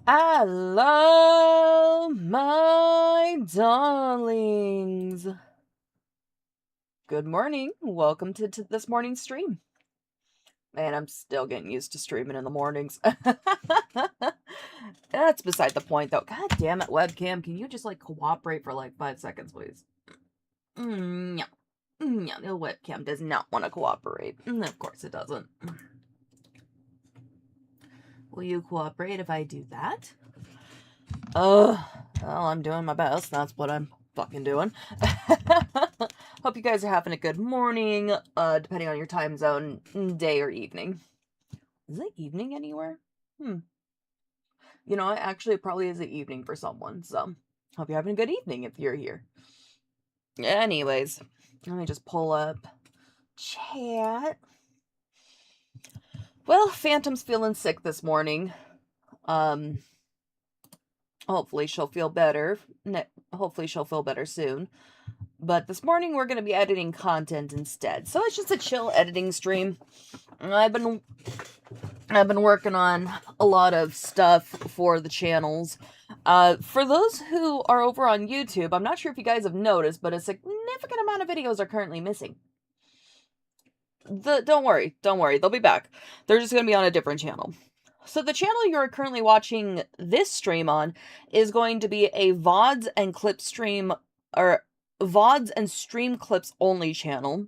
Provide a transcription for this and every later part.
Hello, my darlings. Good morning. Welcome to this morning's stream. Man, I'm still getting used to streaming in the mornings. That's beside the point, though. God damn it, webcam. Can you just, like, cooperate for, like, 5 seconds, please? No. No, the webcam does not want to cooperate. Of course it doesn't. Will you cooperate if I do that? Well, I'm doing my best. That's what I'm fucking doing. Hope you guys are having a good morning, depending on your time zone, day or evening. Is it evening anywhere? You know, actually, it probably is an evening for someone, so hope you're having a good evening if you're here. Anyways, let me just pull up chat. Well, Phantom's feeling sick this morning. Hopefully she'll feel better. Hopefully she'll feel better soon. But this morning we're going to be editing content instead. So it's just a chill editing stream. I've been working on a lot of stuff for the channels. For those who are over on YouTube, I'm not sure if you guys have noticed, but a significant amount of videos are currently missing. Don't worry. They'll be back. They're just going to be on a different channel. So the channel you're currently watching this stream on is going to be a VODs and clip stream, or VODs and stream clips only channel.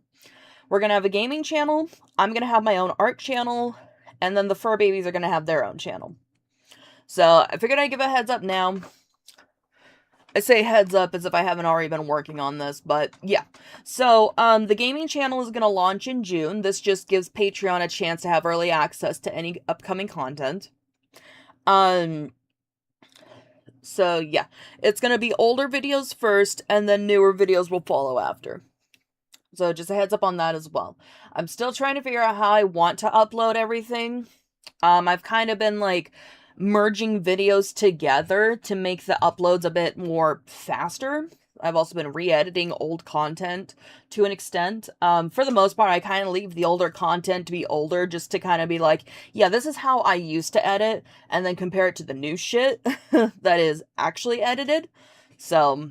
We're going to have a gaming channel, I'm going to have my own art channel, and then the fur babies are going to have their own channel. So I figured I'd give a heads up now. I say heads up as if I haven't already been working on this, but yeah. So, the gaming channel is going to launch in June. This just gives Patreon a chance to have early access to any upcoming content. So yeah. It's going to be older videos first, and then newer videos will follow after. So just a heads up on that as well. I'm still trying to figure out how I want to upload everything. I've kind of been, like, merging videos together to make the uploads a bit more faster. I've also been re-editing old content to an extent. For the most part, I kind of leave the older content to be older just to kind of be like, yeah, this is how I used to edit, and then compare it to the new shit that is actually edited. So,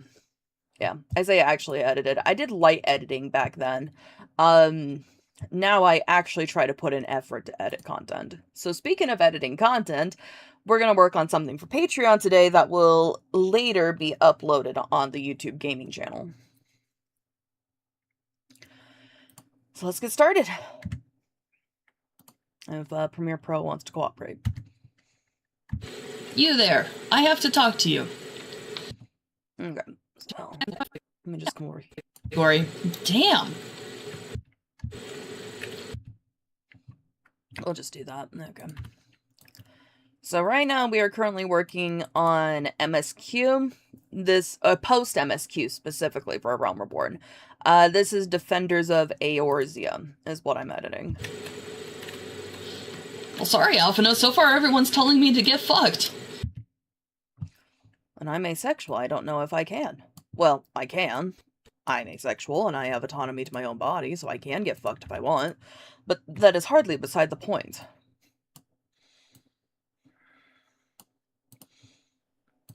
yeah, I say actually edited. I did light editing back then. Now I actually try to put in effort to edit content. So speaking of editing content, we're going to work on something for Patreon today that will later be uploaded on the YouTube gaming channel. So let's get started. If Premiere Pro wants to cooperate. You there. I have to talk to you. Okay. So, let me just come over here. Gory. Damn. We'll just do that. Okay. So right now we are currently working on MSQ. This post MSQ specifically for Realm Reborn. This is Defenders of Eorzea is what I'm editing. Well, sorry, Alphino. So far everyone's telling me to get fucked. And I'm asexual. I don't know if I can. Well, I can. I'm asexual and I have autonomy to my own body, so I can get fucked if I want. But that is hardly beside the point.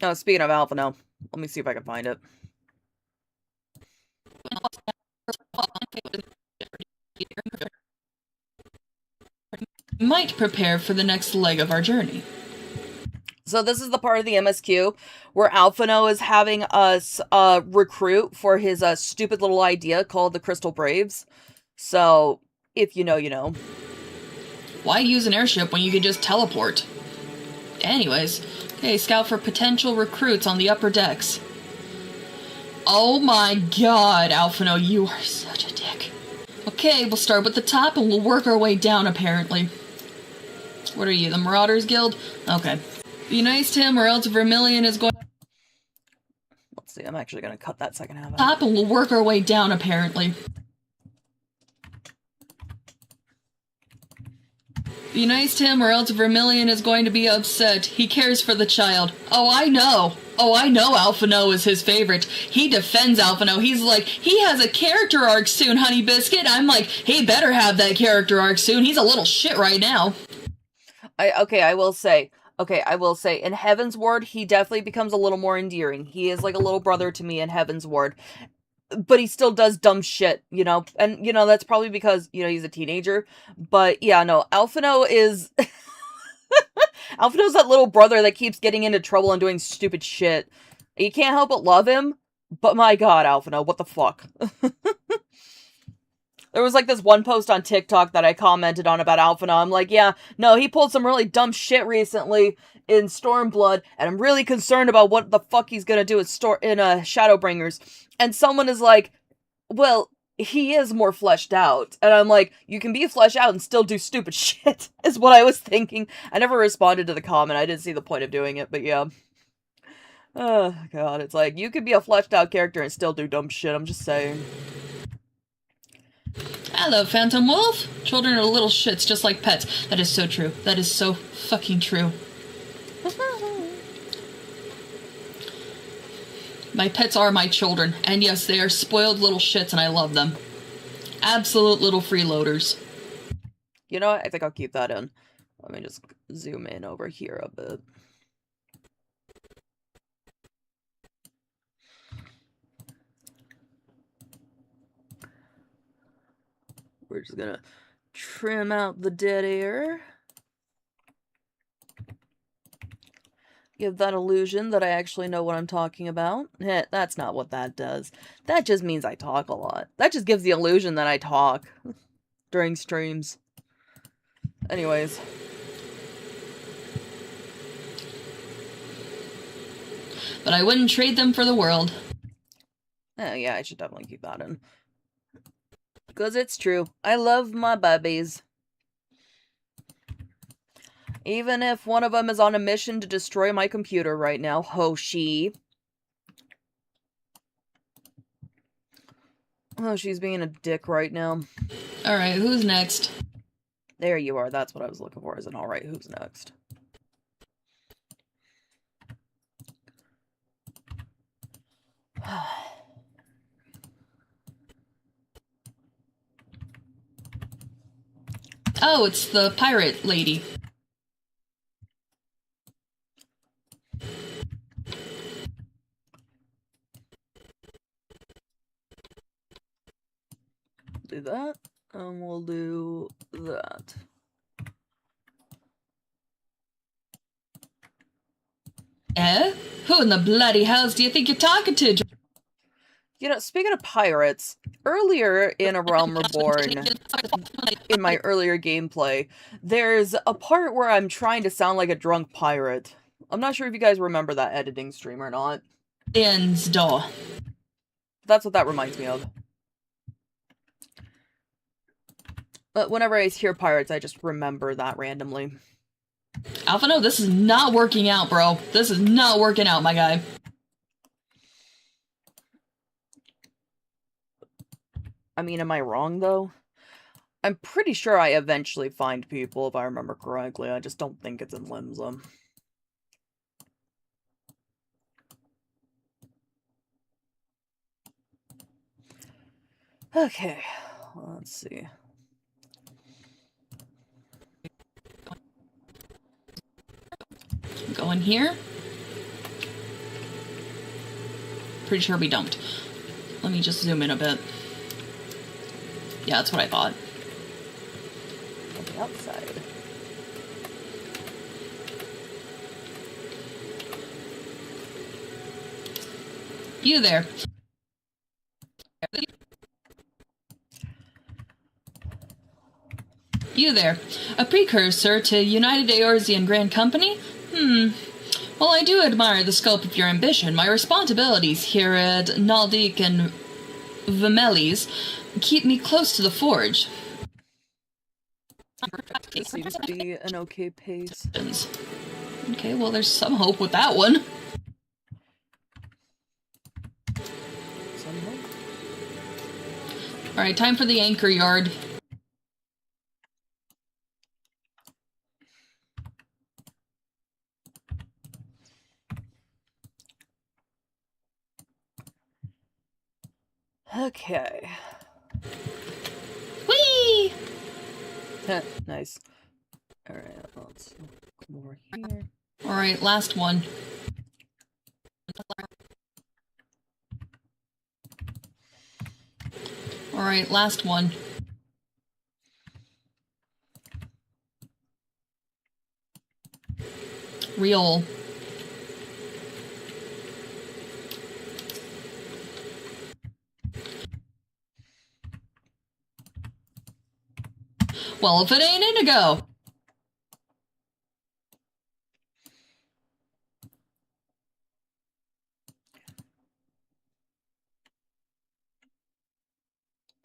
Oh, speaking of Alphino, let me see if I can find it. Might prepare for the next leg of our journey. So this is the part of the MSQ where Alphino is having us recruit for his stupid little idea called the Crystal Braves. So, if you know, you know. Why use an airship when you can just teleport? Anyways, okay, scout for potential recruits on the upper decks. Oh my god, Alphino, you are such a dick. Okay, we'll start with the top and we'll work our way down, apparently. What are you, the Marauders Guild? Okay. Be nice to him or else Vermilion is going... Let's see, I'm actually going to cut that second half out. Top and we'll work our way down, apparently. Be nice to him or else Vermilion is going to be upset. He cares for the child. Oh, I know. Oh, I know Alphino is his favorite. He defends Alphino. He's like, he has a character arc soon, Honey Biscuit. I'm like, he better have that character arc soon. He's a little shit right now. Okay, I will say, Okay, I will say, in Heaven's Ward, he definitely becomes a little more endearing. He is like a little brother to me in Heaven's Ward. But he still does dumb shit, you know? And, you know, that's probably because, you know, he's a teenager. But, yeah, no, Alphino is... Alphino's that little brother that keeps getting into trouble and doing stupid shit. You can't help but love him, but my god, Alphino, what the fuck? There was, like, this one post on TikTok that I commented on about Alphino. I'm like, yeah, no, he pulled some really dumb shit recently in Stormblood, and I'm really concerned about what the fuck he's gonna do in Shadowbringers. And someone is like, well, he is more fleshed out. And I'm like, you can be fleshed out and still do stupid shit, is what I was thinking. I never responded to the comment. I didn't see the point of doing it, but yeah. Oh, God, it's like, you could be a fleshed out character and still do dumb shit, I'm just saying. Hello, Phantom Wolf. Children are little shits just like pets. That is so true. That is so fucking true. My pets are my children, and yes, they are spoiled little shits, and I love them. Absolute little freeloaders. You know what? I think I'll keep that in. Let me just zoom in over here a bit. We're just gonna trim out the dead air. Give that illusion that I actually know what I'm talking about. That's not what that does. That just means I talk a lot. That just gives the illusion that I talk during streams. Anyways. But I wouldn't trade them for the world. Oh, yeah, I should definitely keep that in. Because it's true. I love my babies. Even if one of them is on a mission to destroy my computer right now. Hoshi. Oh, she's being a dick right now. Alright, who's next? There you are. That's what I was looking for. Is an alright, who's next? Oh, it's the pirate lady. Do that, and we'll do that. Eh? Who in the bloody hells do you think you're talking to? You know, speaking of pirates, earlier in A Realm Reborn, in my earlier gameplay, there's a part where I'm trying to sound like a drunk pirate. I'm not sure if you guys remember that editing stream or not. Ends door. That's what that reminds me of. But whenever I hear pirates, I just remember that randomly. Alphino, this is not working out, bro. This is not working out, my guy. I mean, am I wrong, though? I'm pretty sure I eventually find people, if I remember correctly. I just don't think it's in Limsa. Okay, let's see. Go in here. Pretty sure we don't. Let me just zoom in a bit. Yeah, that's what I thought. On the outside. You there. You there. A precursor to United Eorzean Grand Company? While I do admire the scope of your ambition, my responsibilities here at Naldik and Vimelis keep me close to the forge. This seems to be an okay pace. Okay, well, there's some hope with that one. Some hope. Alright, time for the anchor yard. Okay. Whee! Nice. Alright, let's come over here. Alright, last one. Alright, last one. Real. Well, if it ain't Indigo.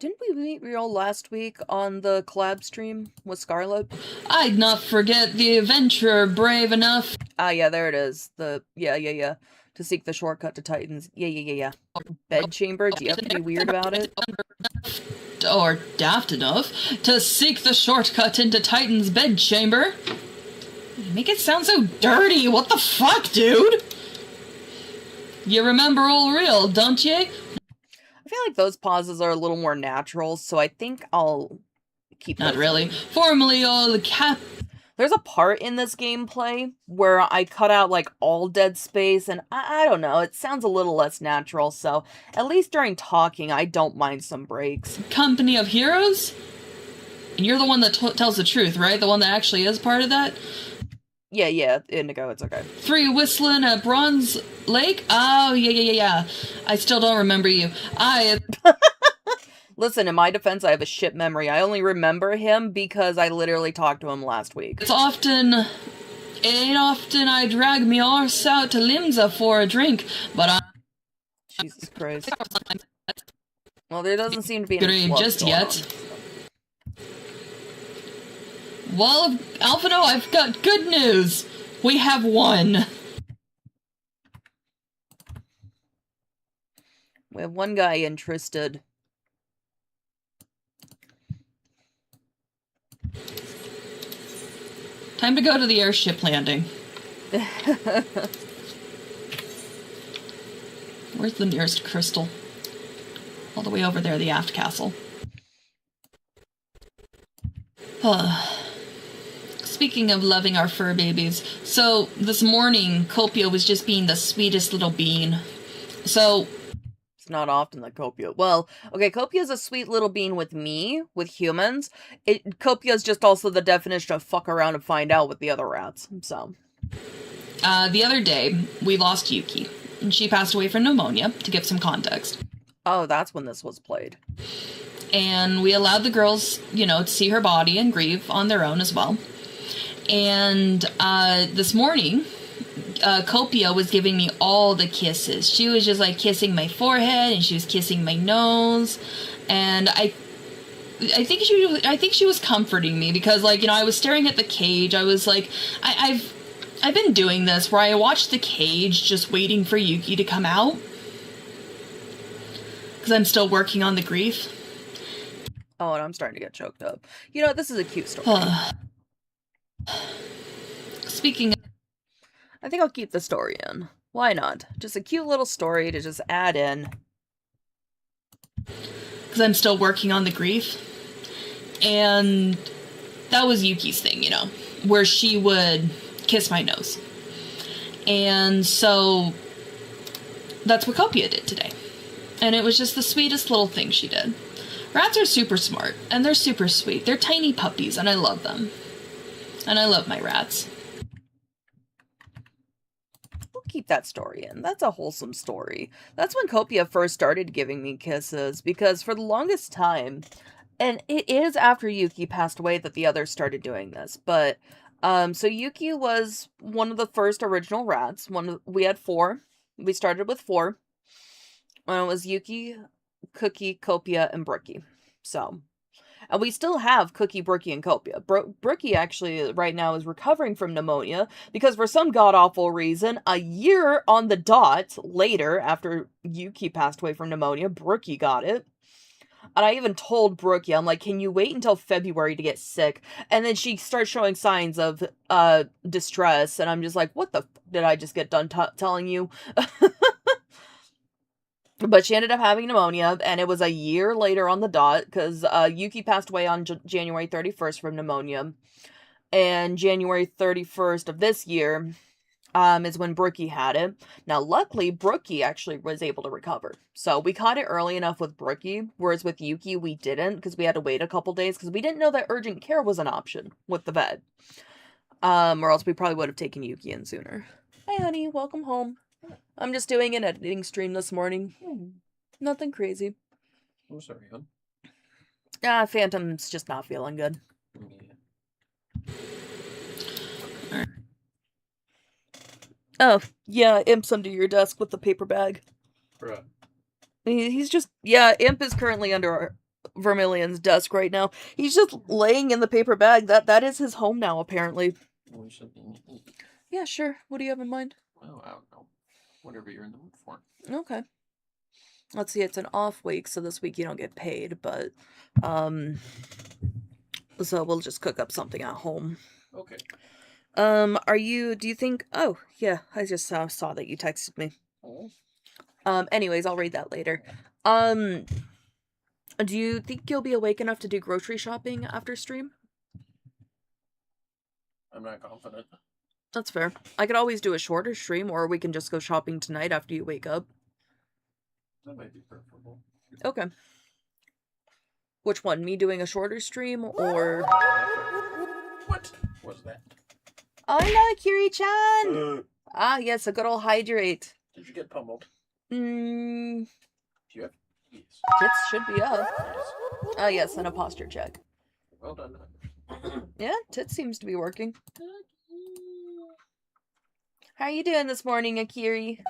Didn't we meet Real last week on the collab stream with Scarlet? I'd not forget the adventurer brave enough. Ah, yeah, there it is. Yeah. To seek the shortcut to Titans. Yeah. Bed chamber, do you have to be weird about it? Or daft enough to seek the shortcut into Titan's bedchamber. You make it sound so dirty. What the fuck, dude? You remember old Real, don't you? I feel like those pauses are a little more natural, so I think I'll keep Not really. Formerly all cap. There's a part in this gameplay where I cut out, like, all dead space, and I don't know, it sounds a little less natural, so at least during talking, I don't mind some breaks. Company of heroes? And you're the one that tells the truth, right? The one that actually is part of that? Yeah, Indigo, it's okay. 3 whistling at Bronze Lake? Oh, yeah. I still don't remember you. Listen, in my defense, I have a shit memory. I only remember him because I literally talked to him last week. It ain't often I drag me arse out to Limsa for a drink, but I... Jesus Christ. Well, there doesn't seem to be any just yet. On, so. Well, Alphino, I've got good news. We have won. We have one guy interested. Time to go to the airship landing. Where's the nearest crystal? All the way over there, the aft castle. Speaking of loving our fur babies, so this morning, Copio was just being the sweetest little bean. So... It's not often that Copio... Well, okay, Copio's a sweet little bean with me, with humans. Copio's just also the definition of fuck around and find out with the other rats, so... The other day, we lost Yuki, and she passed away from pneumonia, to give some context. Oh, that's when this was played. And we allowed the girls, to see her body and grieve on their own as well. And this morning, Copia was giving me all the kisses. She was just like kissing my forehead, and she was kissing my nose, and I think she was comforting me because, like, I was staring at the cage. I was like, I've been doing this where I watch the cage just waiting for Yuki to come out because I'm still working on the grief. Oh, and I'm starting to get choked up. This is a cute story. Speaking of... I think I'll keep the story in. Why not? Just a cute little story to just add in. Because I'm still working on the grief. And that was Yuki's thing, where she would kiss my nose. And so that's what Copia did today. And it was just the sweetest little thing she did. Rats are super smart, and they're super sweet. They're tiny puppies, and I love them. And I love my rats. We'll keep that story in. That's a wholesome story. That's when Copia first started giving me kisses, because for the longest time, and it is after Yuki passed away that the others started doing this, but, so Yuki was one of the first original rats. We had 4. We started with 4. And it was Yuki, Cookie, Copia, and Brookie. So... And we still have Cookie, Brookie, and Copia. Brookie actually right now is recovering from pneumonia because for some god-awful reason, a year on the dot later, after Yuki passed away from pneumonia, Brookie got it. And I even told Brookie, I'm like, can you wait until February to get sick? And then she starts showing signs of distress, and I'm just like, what the f did I just get done telling you? But she ended up having pneumonia, and it was a year later on the dot, because Yuki passed away on January 31st from pneumonia. And January 31st of this year, is when Brookie had it. Now, luckily, Brookie actually was able to recover. So we caught it early enough with Brookie, whereas with Yuki, we didn't, because we had to wait a couple days, because we didn't know that urgent care was an option with the vet. Or else we probably would have taken Yuki in sooner. Hi, honey. Welcome home. I'm just doing an editing stream this morning. Nothing crazy. I'm sorry, hon. Phantom's just not feeling good. Yeah. Oh, yeah, Imp's under your desk with the paper bag. Bruh. He's just, yeah, Imp is currently under Vermilion's desk right now. He's just laying in the paper bag. That is his home now, apparently. Yeah, sure. What do you have in mind? Oh, I don't know. Whatever you're in the mood for. Okay. Let's see, it's an off week, so this week you don't get paid, but, so we'll just cook up something at home. Okay. Do you think, oh, yeah, I just saw that you texted me. Oh. Anyways, I'll read that later. Do you think you'll be awake enough to do grocery shopping after stream? I'm not confident. That's fair. I could always do a shorter stream, or we can just go shopping tonight after you wake up. That might be preferable. Okay. Which one? Me doing a shorter stream, or... What was that? Oh, hello, Kiri-chan! Ah, yes, a good old hydrate. Did you get pummeled? Hmm... Do you have... Yes. Tits should be up. Yes. Oh, yes, and a posture check. Well done. Yeah, tits seems to be working. How are you doing this morning, Akiri?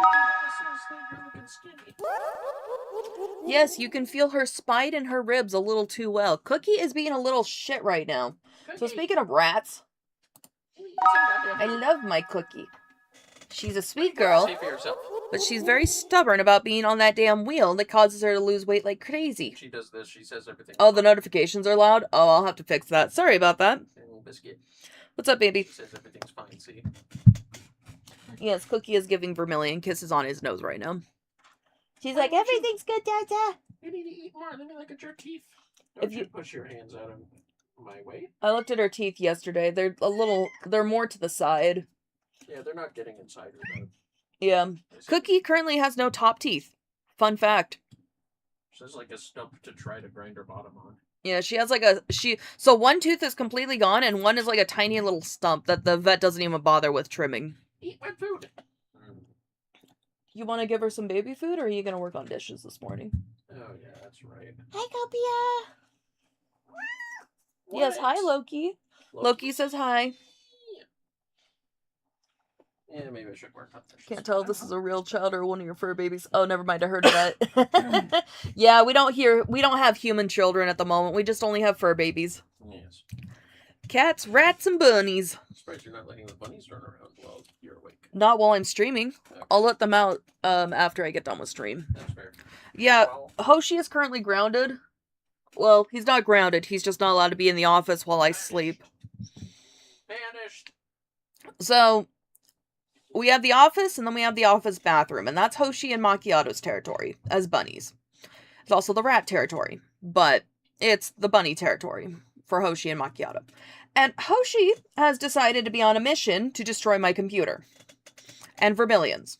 Yes, you can feel her spine and her ribs a little too well. Cookie is being a little shit right now. So speaking of rats, I love my Cookie. She's a sweet girl, See for yourself. but she's very stubborn about being on that damn wheel that causes her to lose weight like crazy. She does this. She says everything. Oh, the notifications are loud? Oh, I'll have to fix that. Sorry about that. Little biscuit. What's up, baby? She says everything's fine. See. Yes, Cookie is giving Vermilion kisses on his nose right now. She's like, everything's good, Dada. You need to eat more. Let me look at your teeth. If Don't you- you push your hands out of my way. I looked at her teeth yesterday. They're more to the side. Yeah, they're not getting inside her though. Yeah. Cookie currently has no top teeth. Fun fact. She has like a stump to try to grind her bottom on. Yeah, she has like so one tooth is completely gone and one is like a tiny little stump that the vet doesn't even bother with trimming. Eat my food. You want to give her some baby food, or are you going to work on dishes this morning? Oh yeah, that's right. Hi, Copia. Yes, hi, Loki. Loki says hi. Yeah, maybe I should work on this. Can't tell if this is a real child or one of your fur babies. Oh, never mind. I heard of that. Yeah, we don't have human children at the moment. We just only have fur babies. Yes. Cats, rats, and bunnies. I'm surprised you're not letting the bunnies run around while you're awake. Not while I'm streaming. Okay. I'll let them out after I get done with stream. That's fair. Yeah, Well, Hoshi is currently grounded. Well, he's not grounded. He's just not allowed to be in the office while I sleep. vanished. So, we have the office, and then we have the office bathroom, and that's Hoshi and Macchiato's territory, as bunnies. It's also the rat territory, but it's the bunny territory for Hoshi and Macchiato. And Hoshi has decided to be on a mission to destroy my computer. And Vermilion's.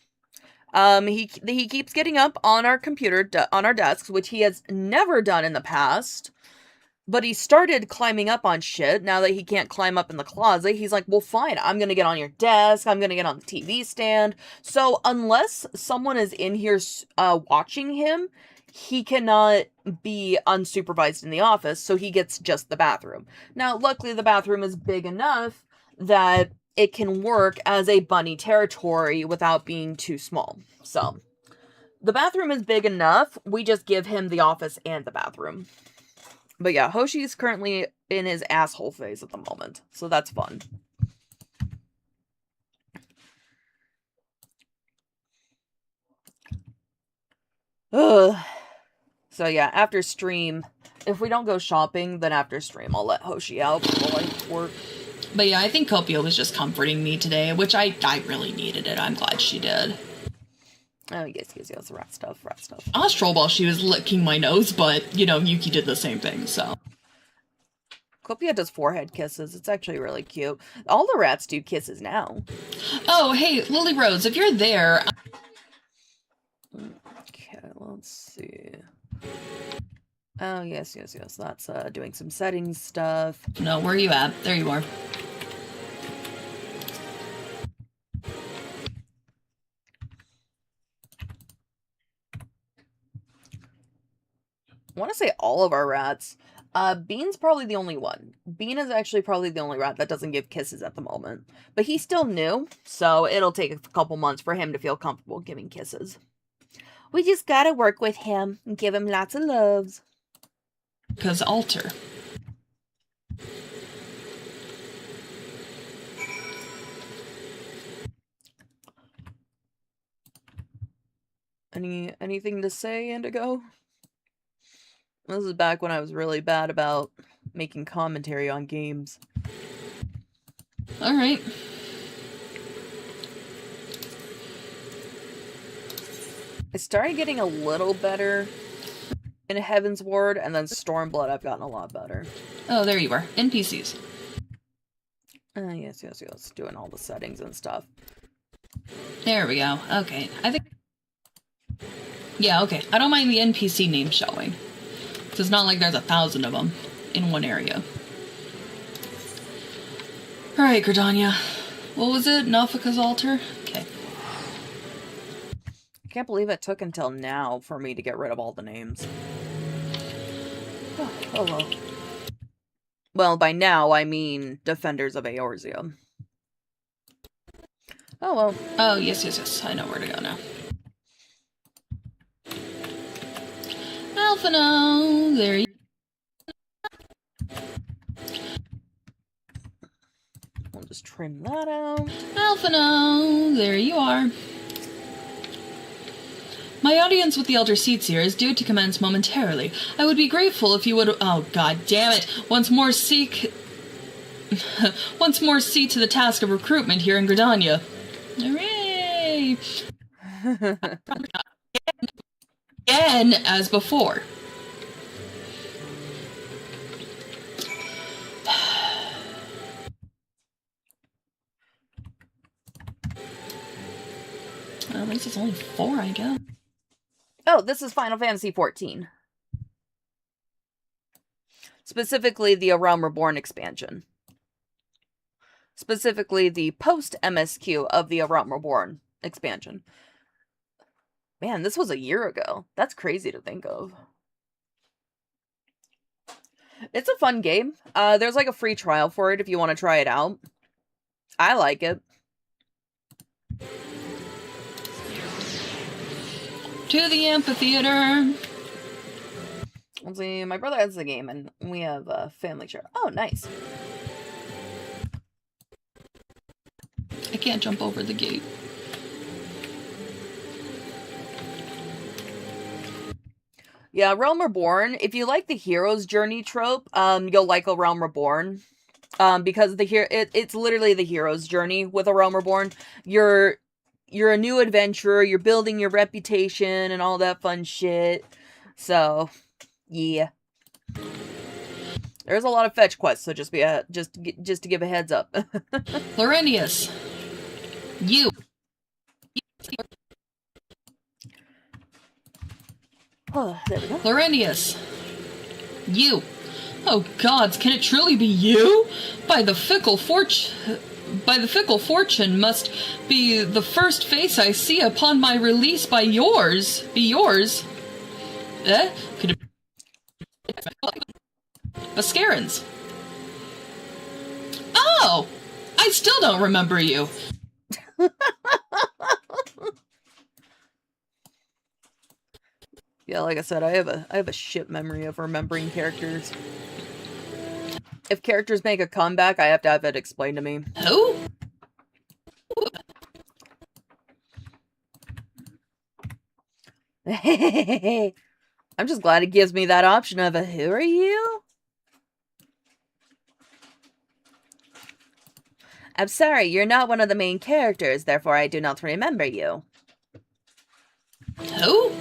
He keeps getting up on our computer, on our desks, which he has never done in the past. But he started climbing up on shit. Now that he can't climb up in the closet, he's like, well, fine, I'm going to get on your desk. I'm going to get on the TV stand. So unless someone is in here watching him, he cannot be unsupervised in the office. So he gets just the bathroom. Now, luckily, the bathroom is big enough that it can work as a bunny territory without being too small. So the bathroom is big enough. We just give him the office and the bathroom. But yeah, Hoshi's currently in his asshole phase at the moment, so that's fun. Ugh. So yeah, after stream, if we don't go shopping, then after stream, I'll let Hoshi out while I work. But yeah, I think Copio was just comforting me today, which I really needed it. I'm glad she did. Oh, yes, rat stuff. I was troll while she was licking my nose, but, you know, Yuki did the same thing, so. Copia does forehead kisses. It's actually really cute. All the rats do kisses now. Oh, hey, Lily Rose, if you're there... Okay, let's see. Oh, yes. That's doing some settings stuff. No, where are you at? There you are. I want to say all of our rats. Bean's probably the only one. Bean is actually probably the only rat that doesn't give kisses at the moment. But he's still new, so it'll take a couple months for him to feel comfortable giving kisses. We just gotta work with him and give him lots of loves. Because alter. Anything to say, Indigo? This is back when I was really bad about making commentary on games. Alright. I started getting a little better in Heaven's Ward, and then Stormblood I've gotten a lot better. Oh, there you are. NPCs. Yes. Doing all the settings and stuff. There we go. Okay. I think... Yeah, okay. I don't mind the NPC name showing. It's not like there's 1,000 of them in one area. Alright, Gridania. What was it? Nafika's altar? Okay. I can't believe it took until now for me to get rid of all the names. Oh well. Well, by now, I mean Defenders of Eorzea. Oh well. Oh, yes. I know where to go now. Alphino, there you We'll just trim that out. Alphino, there you are. My audience with the Elder Seats is due to commence momentarily. I would be grateful if you would... Oh, god damn it! Once more see to the task of recruitment here in Gridania. Hooray! Again, as before. At least it's only 4, I guess. Oh, this is Final Fantasy XIV. Specifically, the A Realm Reborn expansion. Specifically, the post-MSQ of the A Realm Reborn expansion. Man, this was a year ago. That's crazy to think of. It's a fun game. There's like a free trial for it if you want to try it out. I like it. To the amphitheater. Let's see, my brother has the game and we have a family share. Oh, nice. I can't jump over the gate. Yeah, Realm Reborn. If you like the hero's journey trope, you'll like A Realm Reborn. Because it's literally the hero's journey with A Realm Reborn. You're a new adventurer, you're building your reputation and all that fun shit. So, yeah. There's a lot of fetch quests, so just to give a heads up. Laurentius. You. Oh, there we go. Laurentius. You. Oh gods, can it truly be you? By the fickle fortune must be the first face I see upon my release by yours. Be yours. Could it be Mascarans? Oh! I still don't remember you. Yeah, like I said, I have a shit memory of remembering characters. If characters make a comeback, I have to have it explained to me. Who? I'm just glad it gives me that option of a who are you? I'm sorry, you're not one of the main characters, therefore I do not remember you. Who?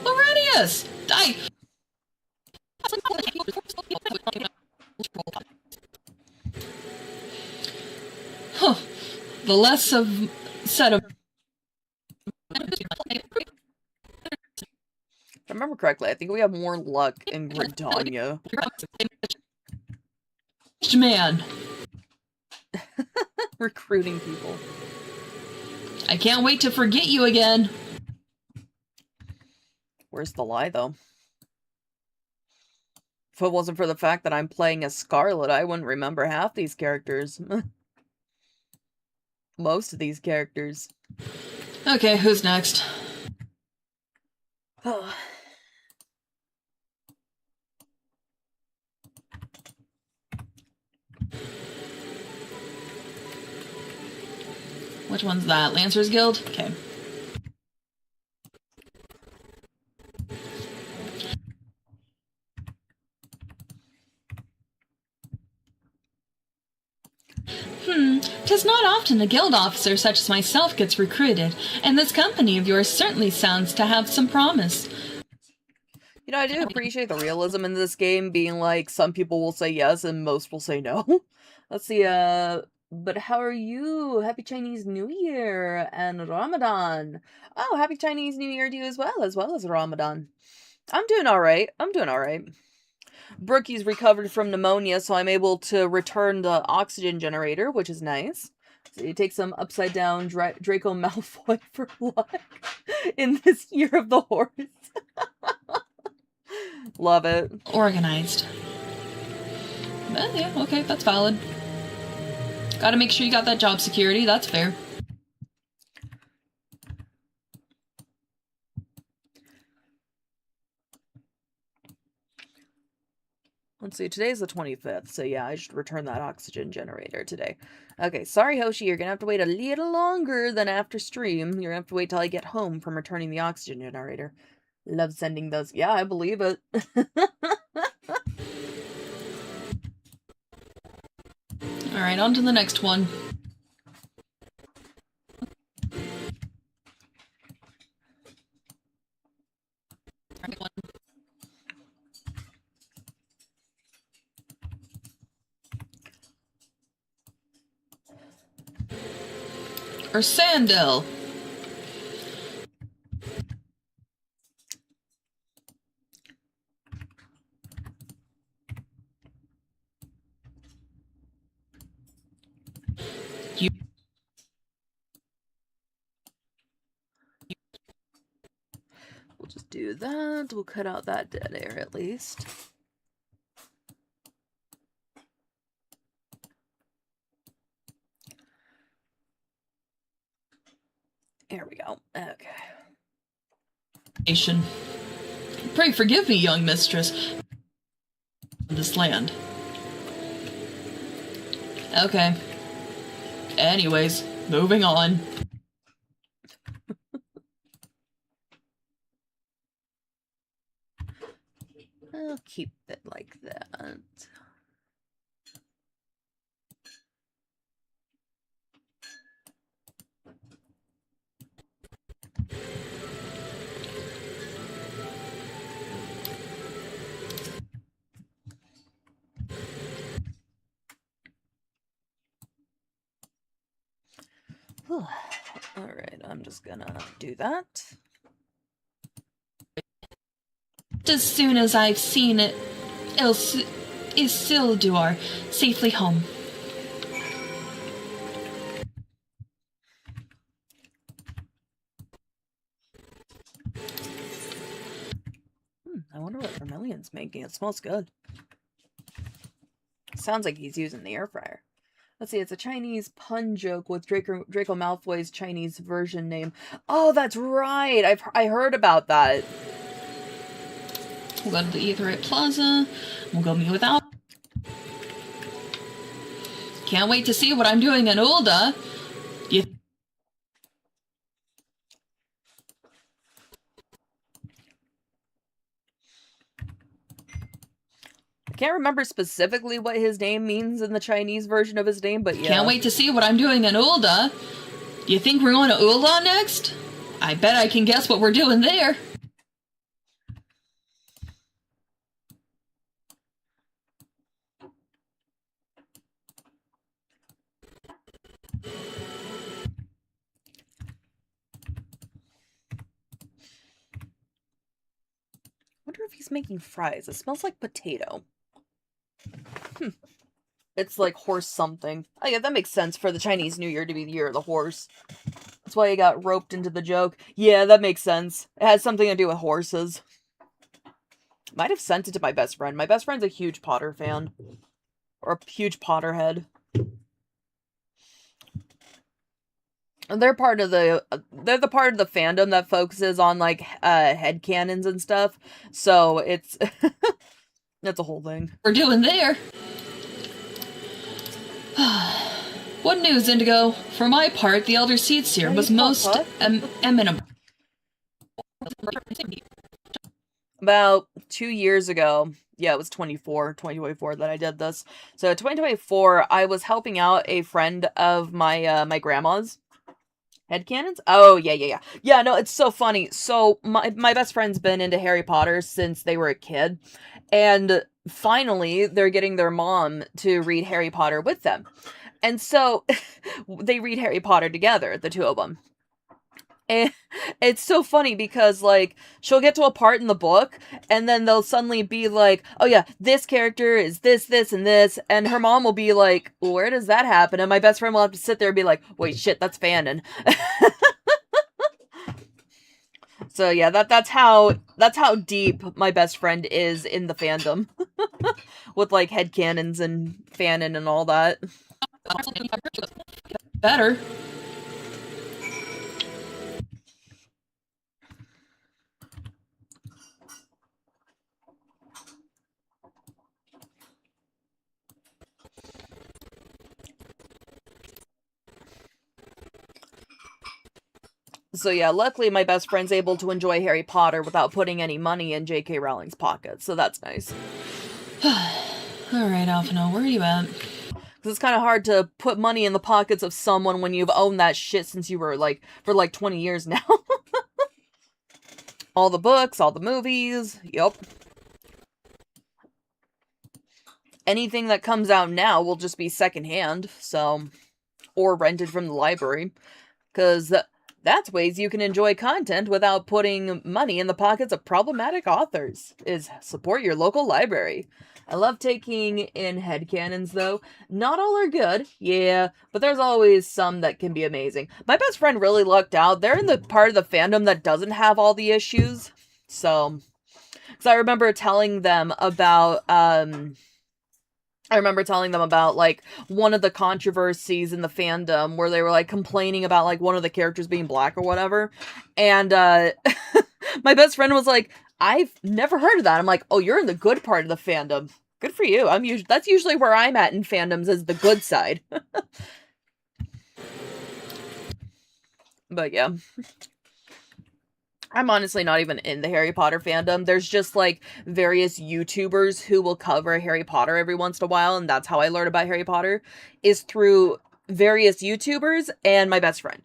Laurentius! the less of set of. If I remember correctly, I think we have more luck in Britannia. Man. Recruiting people. I can't wait to forget you again. Where's the lie, though? If it wasn't for the fact that I'm playing as Scarlet, I wouldn't remember half these characters. Most of these characters. Okay, who's next? Oh. Which one's that? Lancers Guild? Okay. Tis not often a guild officer such as myself gets recruited, and this company of yours certainly sounds to have some promise. You know, I do appreciate the realism in this game, being like, some people will say yes and most will say no. Let's see, but how are you? Happy Chinese New Year and Ramadan. Oh, happy Chinese New Year to you as well as Ramadan. I'm doing alright. Brookie's recovered from pneumonia, so I'm able to return the oxygen generator, which is nice. So you take some upside down Draco Malfoy for luck in this year of the horse. Love it. Organized. Yeah, okay, that's valid. Gotta make sure you got that job security, that's fair. Let's see, today's the 25th, so yeah, I should return that oxygen generator today. Okay, sorry Hoshi, you're gonna have to wait a little longer than after stream. You're gonna have to wait till I get home from returning the oxygen generator. Love sending those. Yeah, I believe it. Alright, on to the next one. Or Sandel. We'll just do that. We'll cut out that dead air at least. There we go. Okay. Pray forgive me, young mistress. This land. Okay. Anyways, moving on. I'll keep it like that. Alright, I'm just gonna do that. As soon as I've seen it, Isildur safely home. I wonder what Vermilion's making. It smells good. Sounds like he's using the air fryer. Let's see, it's a Chinese pun joke with Draco Malfoy's Chinese version name. Oh, that's right! I heard about that. We'll go to the Aetheryte Plaza. We'll go meet without. Can't wait to see what I'm doing in Ulda. I can't remember specifically what his name means in the Chinese version of his name, but yeah. Can't wait to see what I'm doing in Ulda. Do you think we're going to Ulda next? I bet I can guess what we're doing there. if he's making fries. It smells like potato. It's like horse something. Oh yeah, that makes sense for the Chinese New Year to be the year of the horse. That's why he got roped into the joke. Yeah, that makes sense. It has something to do with horses. Might have sent it to my best friend. My best friend's a huge Potter fan. Or a huge Potterhead. And they're part of the part of the fandom that focuses on like headcanons and stuff. So it's that's a whole thing. We're doing there. What news, Indigo? For my part, the Elder Seed Serum was most eminent. About 2 years ago, yeah, it was 2024 that I did this. So 2024, I was helping out a friend of my my grandma's headcanons. Oh yeah. Yeah, no, it's so funny. So my best friend's been into Harry Potter since they were a kid, and finally they're getting their mom to read Harry Potter with them. And so they read Harry Potter together, the two of them. And it's so funny because, like, she'll get to a part in the book, and then they'll suddenly be like, oh yeah, this character is this, and this, and her mom will be like, where does that happen? And my best friend will have to sit there and be like, wait, shit, that's fanon. So yeah, that's how deep my best friend is in the fandom. With, like, headcanons and fanon and all that. Better. So yeah, luckily my best friend's able to enjoy Harry Potter without putting any money in J.K. Rowling's pocket, so that's nice. Alright, Alphino, where are you at? Because it's kind of hard to put money in the pockets of someone when you've owned that shit since you were, like, for like 20 years now. All the books, all the movies, yep. Anything that comes out now will just be secondhand, so... Or rented from the library. Because that's ways you can enjoy content without putting money in the pockets of problematic authors, is support your local library. I love taking in headcanons, though. Not all are good, yeah, but there's always some that can be amazing. My best friend really lucked out. They're in the part of the fandom that doesn't have all the issues, so... Because I remember telling them about, like, one of the controversies in the fandom where they were, like, complaining about, like, one of the characters being black or whatever. And, my best friend was like, I've never heard of that. I'm like, oh, you're in the good part of the fandom. Good for you. That's usually where I'm at in fandoms, is the good side. But, yeah. I'm honestly not even in the Harry Potter fandom. There's just, like, various YouTubers who will cover Harry Potter every once in a while, and that's how I learn about Harry Potter, is through various YouTubers and my best friend.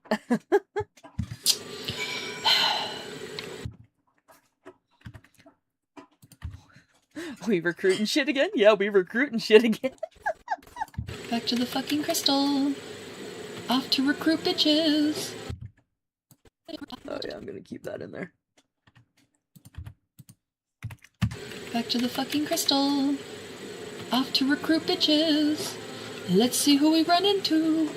We recruiting shit again? Yeah, we recruiting shit again. Back to the fucking crystal. Off to recruit bitches. Oh yeah, I'm gonna keep that in there. Back to the fucking crystal. Off to recruit bitches. Let's see who we run into.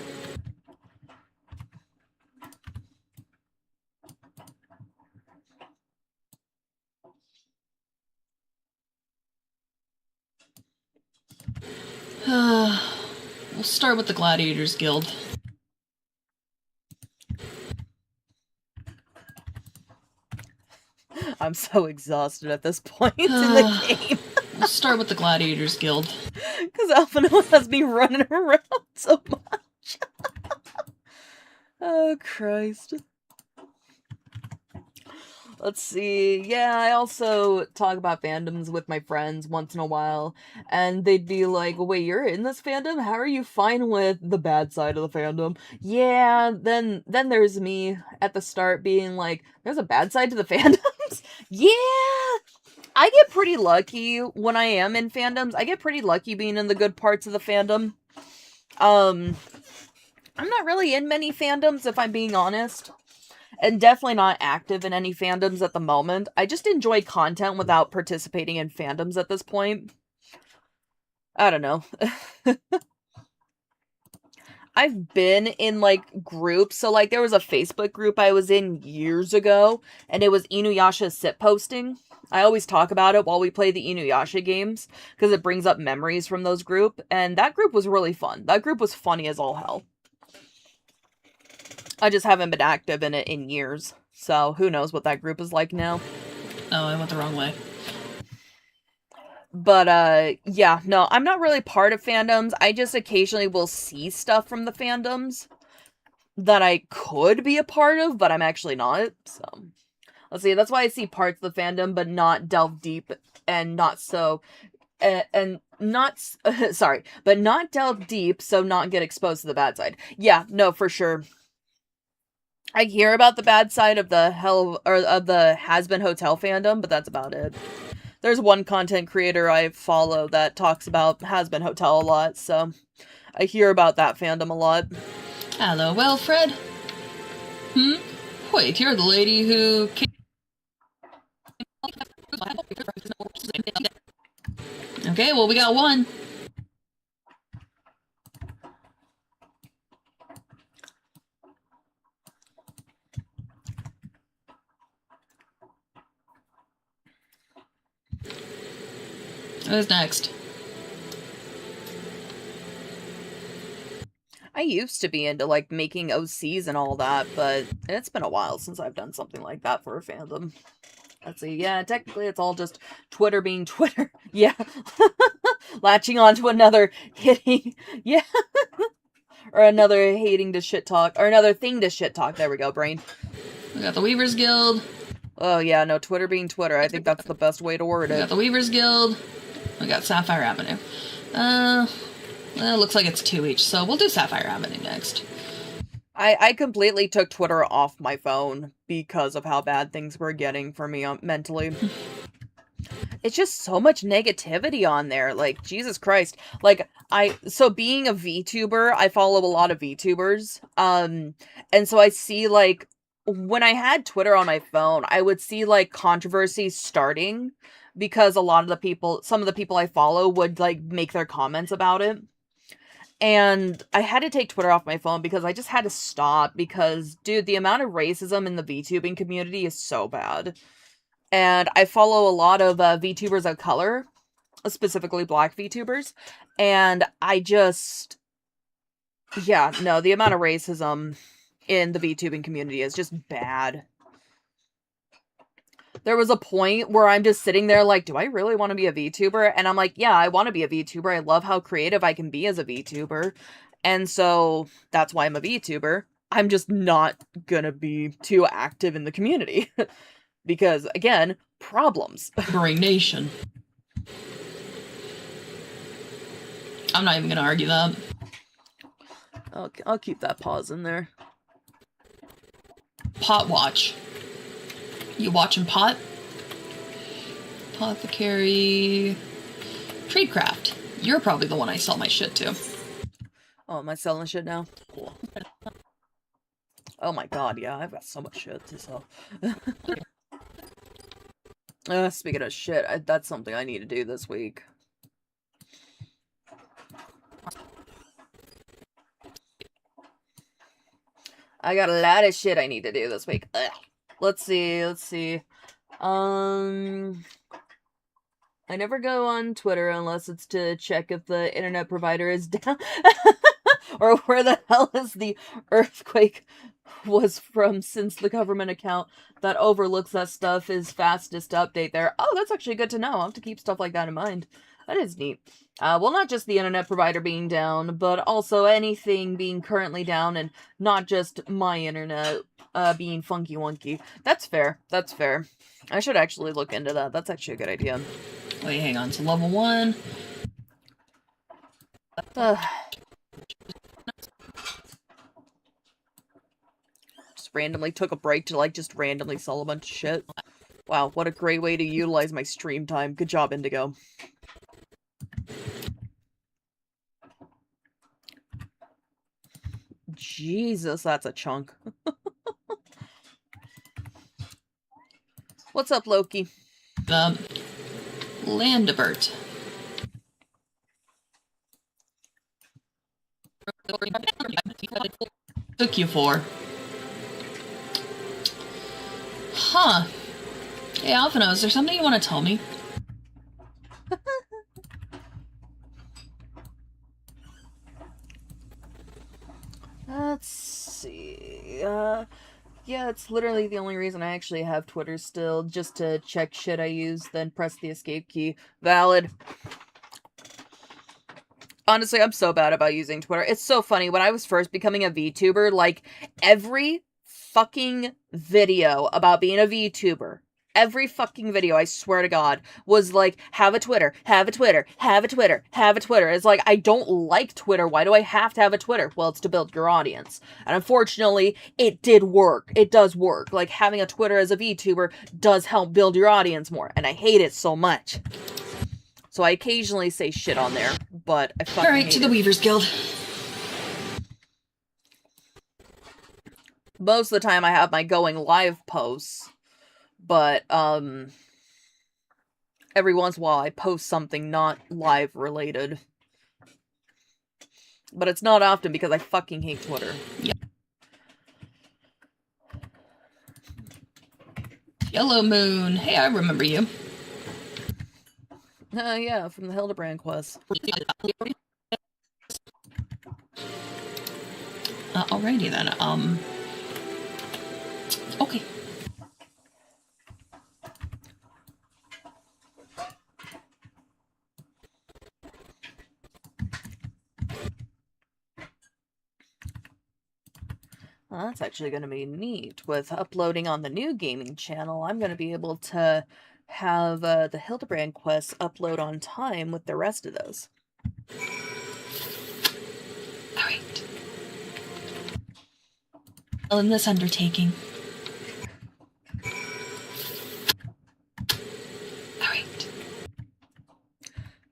We'll start with the Gladiators Guild. I'm so exhausted at this point in the game. We'll start with the Gladiators Guild. Because Alphino has me running around so much. Oh, Christ. Let's see. Yeah, I also talk about fandoms with my friends once in a while, and they'd be like, wait, you're in this fandom? How are you fine with the bad side of the fandom? Yeah, then there's me at the start being like, there's a bad side to the fandoms? Yeah! I get pretty lucky when I am in fandoms. I get pretty lucky being in the good parts of the fandom. I'm not really in many fandoms, if I'm being honest. and definitely not active in any fandoms at the moment. I just enjoy content without participating in fandoms at this point. I don't know. I've been in, like, groups. So, like, there was a Facebook group I was in years ago, and it was Inuyasha sit posting. I always talk about it while we play the Inuyasha games, because it brings up memories from those group, and that group was really fun. That group was funny as all hell. I just haven't been active in it in years, so who knows what that group is like now. Oh, I went the wrong way. But, yeah, no, I'm not really part of fandoms. I just occasionally will see stuff from the fandoms that I could be a part of, but I'm actually not, so. Let's see, that's why I see parts of the fandom, but not delve deep, and not so, and not, sorry, but not delve deep, so not get exposed to the bad side. Yeah, no, for sure. I hear about the bad side of the of the Has-Been Hotel fandom, but that's about it. There's one content creator I follow that talks about Has-Been Hotel a lot, so I hear about that fandom a lot. Hello, Wilfred. Wait, you're the lady who Okay, well, we got one. Who's next? I used to be into, like, making OCs and all that, but it's been a while since I've done something like that for a fandom. Let's see, yeah, technically it's all just Twitter being Twitter. Yeah. Latching onto another hitting, yeah. Or another hating to shit talk, or another thing to shit talk. There we go, brain. We got the Weavers Guild. Oh yeah, no, Twitter being Twitter. I think that's the best way to word it. We got the Weavers Guild. We got Sapphire Avenue. Well, it looks like it's 2 each, so we'll do Sapphire Avenue next. I completely took Twitter off my phone because of how bad things were getting for me mentally. It's just so much negativity on there, like, Jesus Christ. Like, so being a VTuber, I follow a lot of VTubers, and so I see, like, when I had Twitter on my phone, I would see, like, controversies starting, because a lot of the people, some of the people I follow would, like, make their comments about it. And I had to take Twitter off my phone because I just had to stop because, dude, the amount of racism in the VTubing community is so bad. And I follow a lot of VTubers of color, specifically black VTubers, and I just, yeah, no, the amount of racism in the VTubing community is just bad. There was a point where I'm just sitting there like, do I really want to be a VTuber? And I'm like, yeah, I want to be a VTuber. I love how creative I can be as a VTuber. And so that's why I'm a VTuber. I'm just not gonna be too active in the community. Because, again, problems. Great nation. I'm not even gonna argue that. I'll keep that pause in there. Pot watch. You watching pot? Apothecary. Tradecraft. You're probably the one I sell my shit to. Oh, am I selling shit now? Cool. Oh my god, yeah, I've got so much shit to sell. Speaking of shit, that's something I need to do this week. I got a lot of shit I need to do this week. Ugh. Let's see. I never go on Twitter unless it's to check if the internet provider is down. Or where the hell is the earthquake was from, since the government account that overlooks that stuff is fastest to update there. Oh, that's actually good to know. I'll have to keep stuff like that in mind. That is neat. Well, not just the internet provider being down, but also anything being currently down, and not just my internet being funky wonky. That's fair. That's fair. I should actually look into that. That's actually a good idea. Wait, hang on. So level 1. Just randomly took a break to, like, just randomly sell a bunch of shit. Wow, what a great way to utilize my stream time. Good job, Indigo. Jesus, that's a chunk. What's up, Loki? Landibert. Took you for? Huh. Hey, Alphino, is there something you want to tell me? Let's see. Yeah, it's literally the only reason I actually have Twitter still, just to check shit I use, then press the escape key. Valid. Honestly, I'm so bad about using Twitter. It's so funny. When I was first becoming a VTuber, like, every fucking video about being a VTuber, every fucking video, I swear to God, was like, have a Twitter, have a Twitter, have a Twitter, have a Twitter. It's like, I don't like Twitter. Why do I have to have a Twitter? Well, it's to build your audience. And unfortunately, it did work. It does work. Like, having a Twitter as a VTuber does help build your audience more. And I hate it so much. So I occasionally say shit on there, but I fucking Alright, to the Weavers Guild. Most of the time I have my going live posts, but every once in a while I post something not live related. But it's not often because I fucking hate Twitter. Yep. Yellow Moon. Hey, I remember you. Yeah, from the Hildebrand quest. Alrighty then, okay. Well, that's actually going to be neat. With uploading on the new gaming channel, I'm going to be able to have the Hildebrand quests upload on time with the rest of those. Alright. Well, in this undertaking. Alright.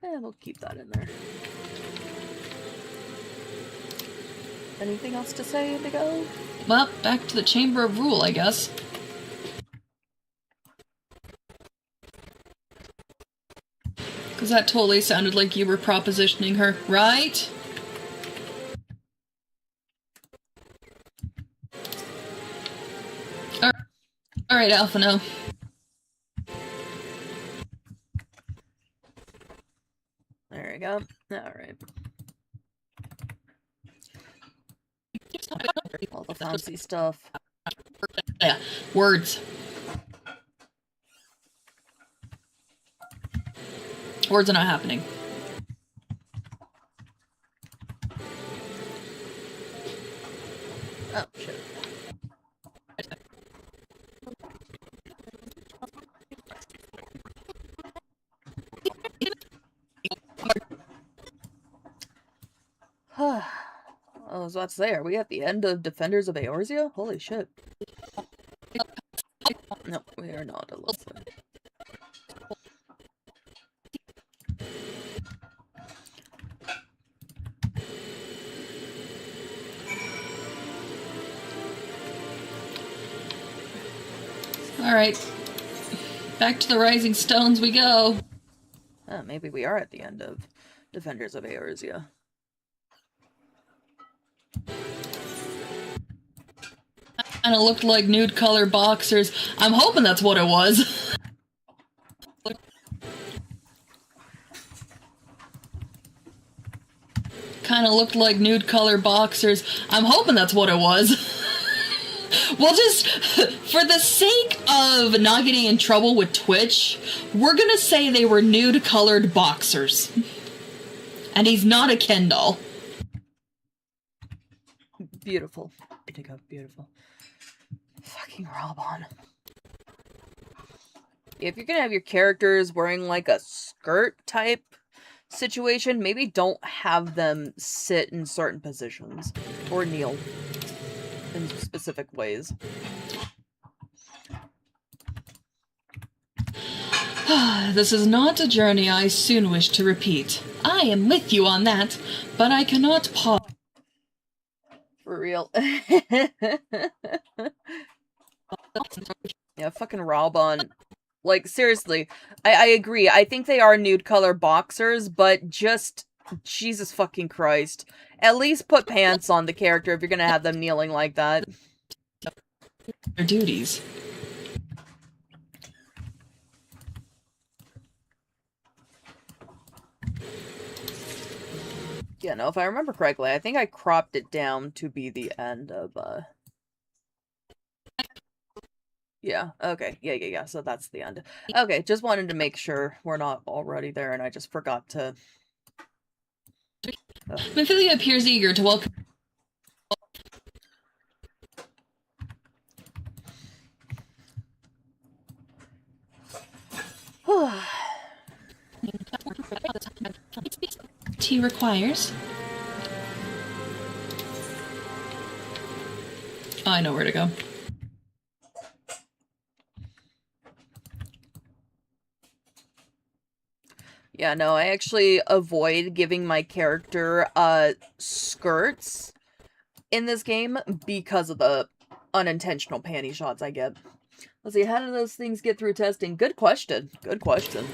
We'll keep that in there. Anything else to say, Indigo? Well, back to the Chamber of Rule, I guess. Because that totally sounded like you were propositioning her, right? Alright, Alphino. There we go. Alright. All the fancy stuff. Yeah, words. Words are not happening. Oh, shit. I was about to say, are we at the end of Defenders of Eorzea? Holy shit. No, we are not. It looks like. Alright. Back to the Rising Stones we go. Maybe we are at the end of Defenders of Eorzea. Kinda looked like nude color boxers. I'm hoping that's what it was. Kinda looked like nude color boxers. I'm hoping that's what it was. We'll just, for the sake of not getting in trouble with Twitch, we're gonna say they were nude colored boxers. And he's not a Ken doll. Beautiful. Beautiful. Fucking Robon. If you're gonna have your characters wearing like a skirt type situation, maybe don't have them sit in certain positions or kneel in specific ways. This is not a journey I soon wish to repeat. I am with you on that, but I cannot pause. For real. Yeah, fucking Robon. Like, seriously, I agree. I think they are nude color boxers, but just, Jesus fucking Christ. At least put pants on the character if you're gonna have them kneeling like that. Their duties. Yeah, no, if I remember correctly, I think I cropped it down to be the end of, Yeah, okay. Yeah. So that's the end. Okay, just wanted to make sure we're not already there, and I just forgot to... Ophelia appears eager to welcome... Tea requires... Oh, I know where to go. Yeah, no, I actually avoid giving my character, skirts in this game because of the unintentional panty shots I get. Let's see, how do those things get through testing? Good question. Good question.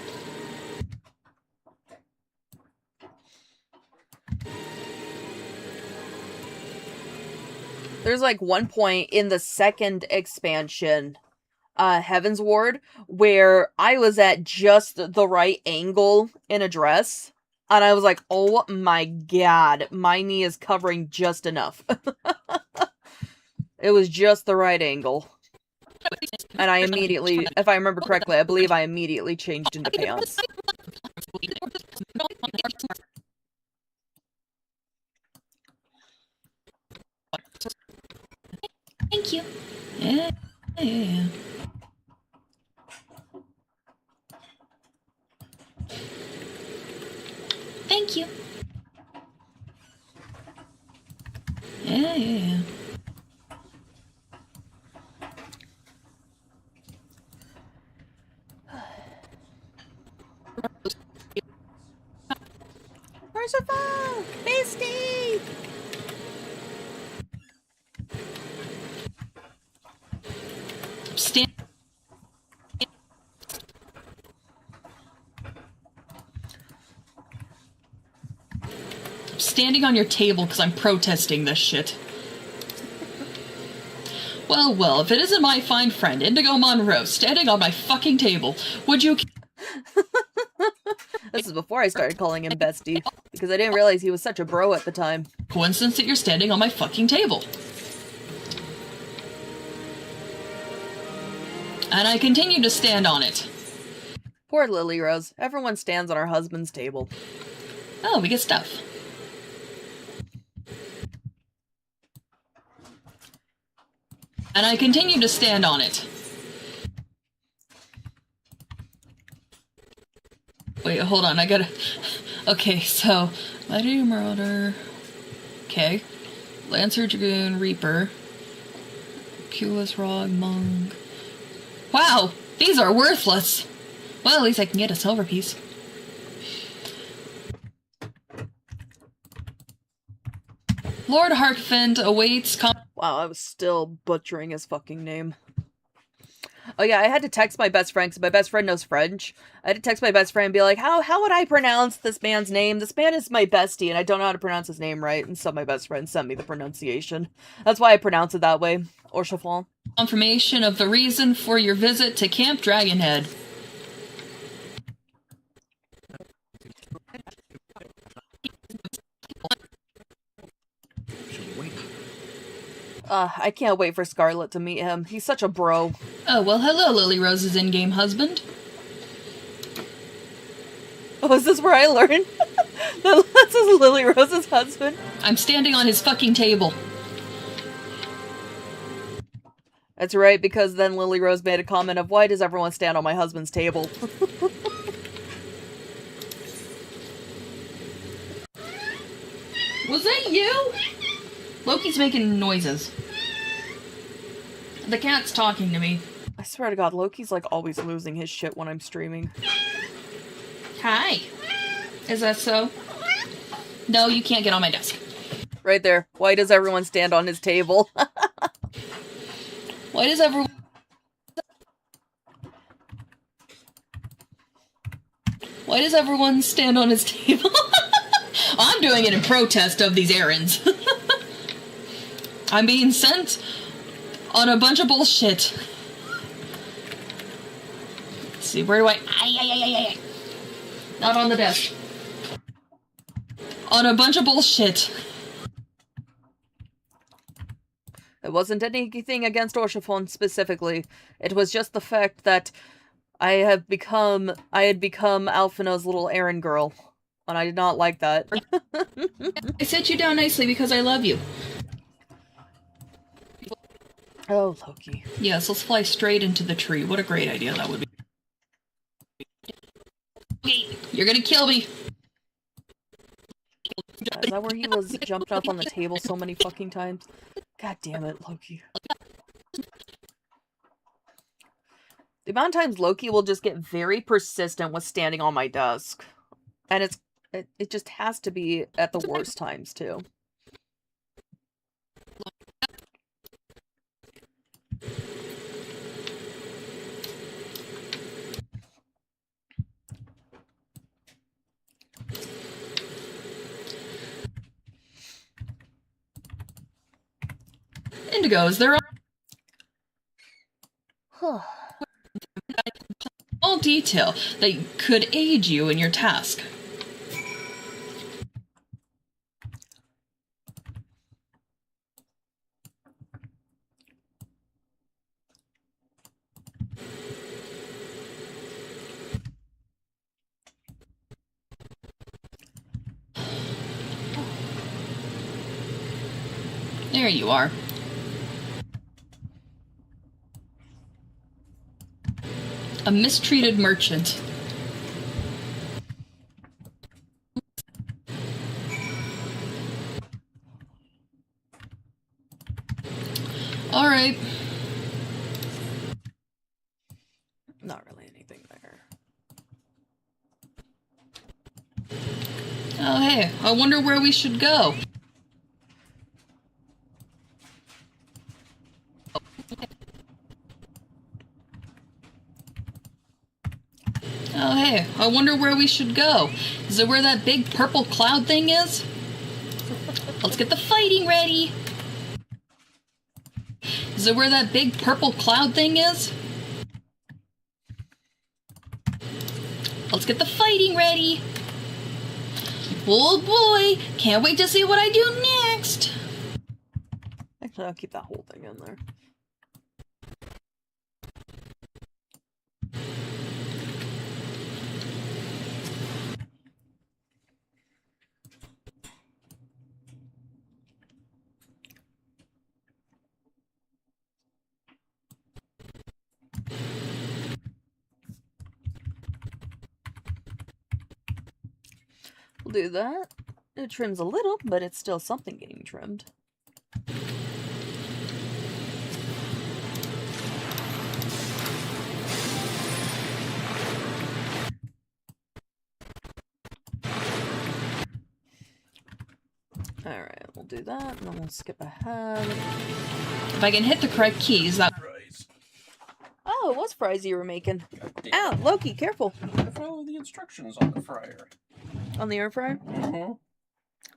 There's like one point in the second expansion, Heaven's Ward, where I was at just the right angle in a dress, and I was like, oh my god, my knee is covering just enough. It was just the right angle. And I immediately, if I remember correctly, I believe I immediately changed into pants. Thank you. Yeah. Thank you. Yeah. Where's your phone? Misty! Standing on your table because I'm protesting this shit. Well, if it isn't my fine friend, Indigo Monroes, standing on my fucking table, would you... This is before I started calling him Bestie, because I didn't realize he was such a bro at the time. Coincidence that you're standing on my fucking table. And I continue to stand on it. Poor Lily Rose. Everyone stands on her husband's table. Oh, we get stuff. And I continue to stand on it. Wait, hold on, I gotta... Okay, so... Mighty Marauder... Okay. Lancer, Dragoon, Reaper... Pulis, Rog, Monk... Wow! These are worthless! Well, at least I can get a silver piece. Lord Harkfend awaits... Wow, I was still butchering his fucking name. Oh yeah, I had to text my best friend, because my best friend knows French. I had to text my best friend and be like, how would I pronounce this man's name? This man is my bestie, and I don't know how to pronounce his name right. And so my best friend sent me the pronunciation. That's why I pronounce it that way. Or Chiffon. Confirmation of the reason for your visit to Camp Dragonhead. I can't wait for Scarlet to meet him. He's such a bro. Oh, well, hello, Lily Rose's in-game husband. Oh, is this where I learned? This is Lily Rose's husband. I'm standing on his fucking table. That's right, because then Lily Rose made a comment of, why does everyone stand on my husband's table? Was that you? Loki's making noises. The cat's talking to me. I swear to God, Loki's like always losing his shit when I'm streaming. Hi. Is that so? No, you can't get on my desk. Right there. Why does everyone stand on his table? Why does everyone... Why does everyone stand on his table? I'm doing it in protest of these errands. I'm being sent on a bunch of bullshit. Let's see, where do I... Not on the desk. On a bunch of bullshit. It wasn't anything against Orshifon specifically. It was just the fact that I had become Alphina's little errand girl. And I did not like that. I set you down nicely because I love you. Oh, Loki. Yes, let's fly straight into the tree. What a great idea that would be. You're gonna kill me. Is that where he was jumping up on the table so many fucking times? God damn it, Loki. The amount of times Loki will just get very persistent with standing on my desk. And it just has to be at the worst times, too. Indigos, they're all detail that could aid you in your task. There you are. A mistreated merchant. All right. Not really anything there. Oh, hey, I wonder where we should go. Oh, hey, I wonder where we should go. Is it where that big purple cloud thing is? Let's get the fighting ready. Is it where that big purple cloud thing is? Let's get the fighting ready. Oh boy, can't wait to see what I do next. Actually, I'll keep that whole thing in there. We'll do that. It trims a little, but it's still something getting trimmed. Alright, we'll do that, and then we'll skip ahead. If I can hit the correct keys, that... Oh, it was fries you were making. Ow, Loki, careful. Follow the instructions on the fryer. On the air fryer?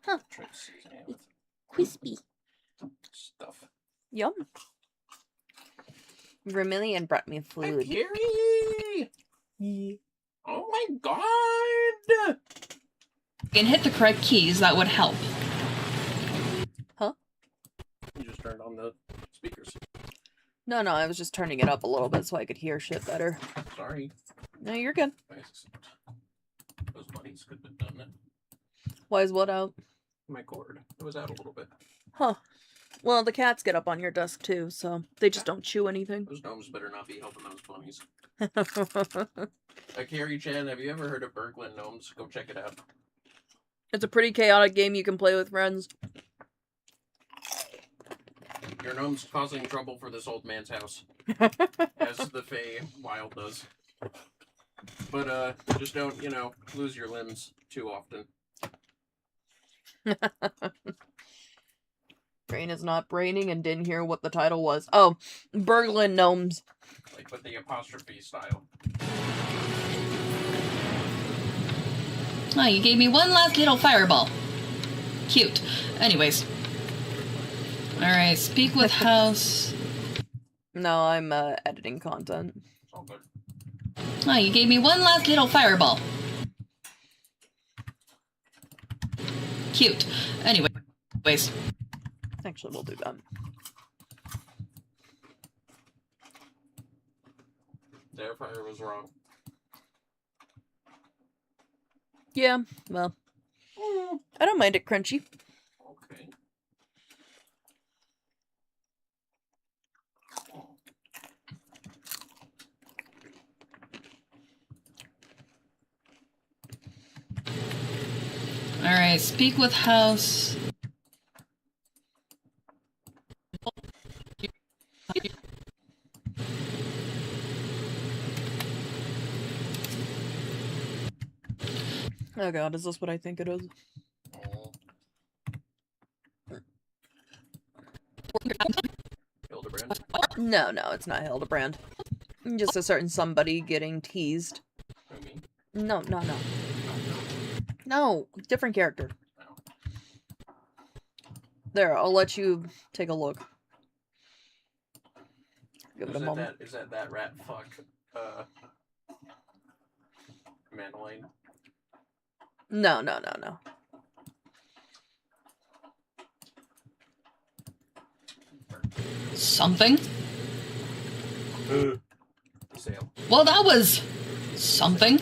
Huh. Try to season it with Crispy. stuff. Yum. Vermilion brought me Hi, food. Gary! Oh my god! I can hit the correct keys, that would help. Huh? You just turned on the speakers. No, I was just turning it up a little bit so I could hear shit better. Sorry. No, you're good. Those bunnies could have done it. Why is what out? My cord. It was out a little bit. Huh. Well, the cats get up on your desk too, so they just don't chew anything. Those gnomes better not be helping those bunnies. Carrie Chan, have you ever heard of Berglund Gnomes? Go check it out. It's a pretty chaotic game you can play with friends. Your gnome's causing trouble for this old man's house. As the Fey Wild does. But, just don't, you know, lose your limbs too often. Brain is not braining and didn't hear what the title was. Oh, Berglund Gnomes. Like, with the apostrophe style. Ah, you gave me one last little fireball. Cute. Anyways. Alright, speak with house. No, I'm editing content. It's all good. Ah, you gave me one last little fireball. Cute. Anyways. Actually, we'll do that. The air fryer was wrong. Yeah, well. I don't mind it crunchy. Okay. Alright, speak with house. Oh god, is this what I think it is? Hildebrand. No, it's not Hildebrand. Just a certain somebody getting teased. I mean, No. No, different character. There, I'll let you take a look. Give it a moment. is that rat fuck, Madeline? No. Something? Sale. Well, that was something.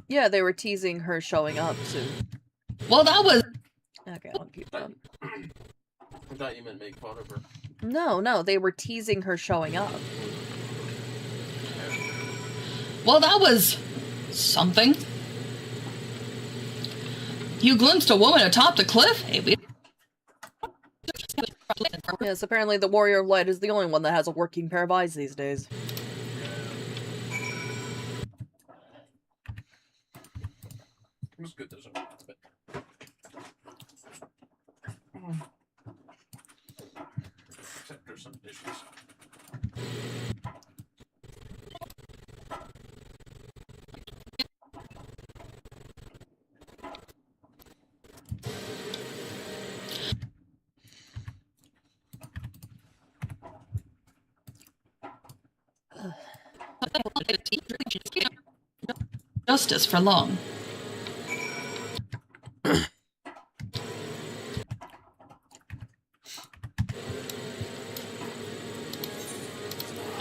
Yeah, they were teasing her showing up soon. Well, that was... Okay, I'll keep that. I thought you meant make fun of her. No, they were teasing her showing up. Well, that was something. You glimpsed a woman atop the cliff? Hey, Yes, apparently the Warrior of Light is the only one that has a working pair of eyes these days. It was good this one, but... Except there's some dishes. justice for long.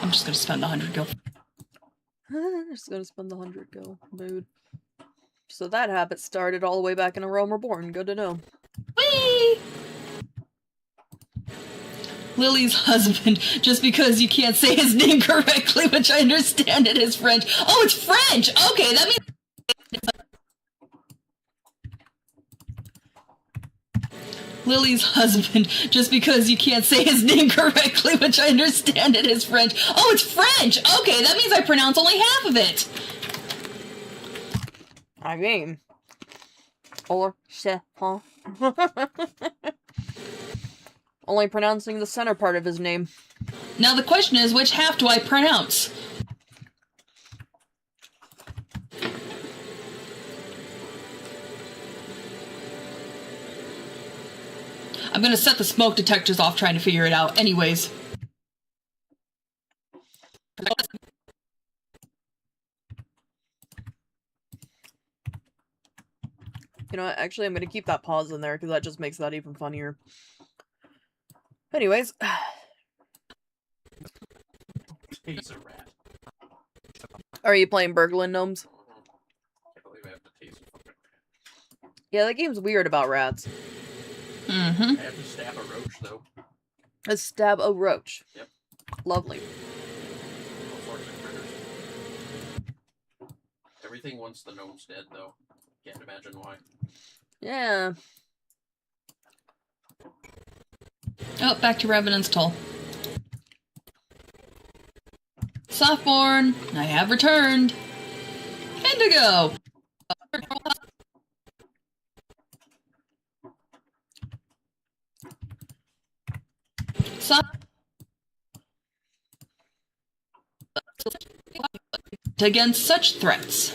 I'm just gonna spend 100 gil. Just gonna spend the 100 gil. Mood. So that habit started all the way back in A Realm Reborn. Good to know. Whee! Lily's husband, just because you can't say his name correctly, which I understand it is French. Oh, it's French! Okay, that means... Lily's husband, just because you can't say his name correctly, which I understand it is French. Oh, it's French! Okay, that means I pronounce only half of it! I mean... Or, huh? Only pronouncing the center part of his name. Now the question is, which half do I pronounce? I'm gonna set the smoke detectors off trying to figure it out. Anyways. You know what? Actually, I'm gonna keep that pause in there because that just makes that even funnier. Anyways. He's a rat. Are you playing Burglin Gnomes? I believe I have to taste a fucking rat. Yeah, that game's weird about rats. Mm-hmm. I have to stab a roach, though. A stab a roach. Yep. Lovely. All sorts of critters. Everything once the gnome's dead, though. Can't imagine why. Yeah. Oh, back to Revenant's Toll. Softborn, I have returned. Indigo! Against such threats.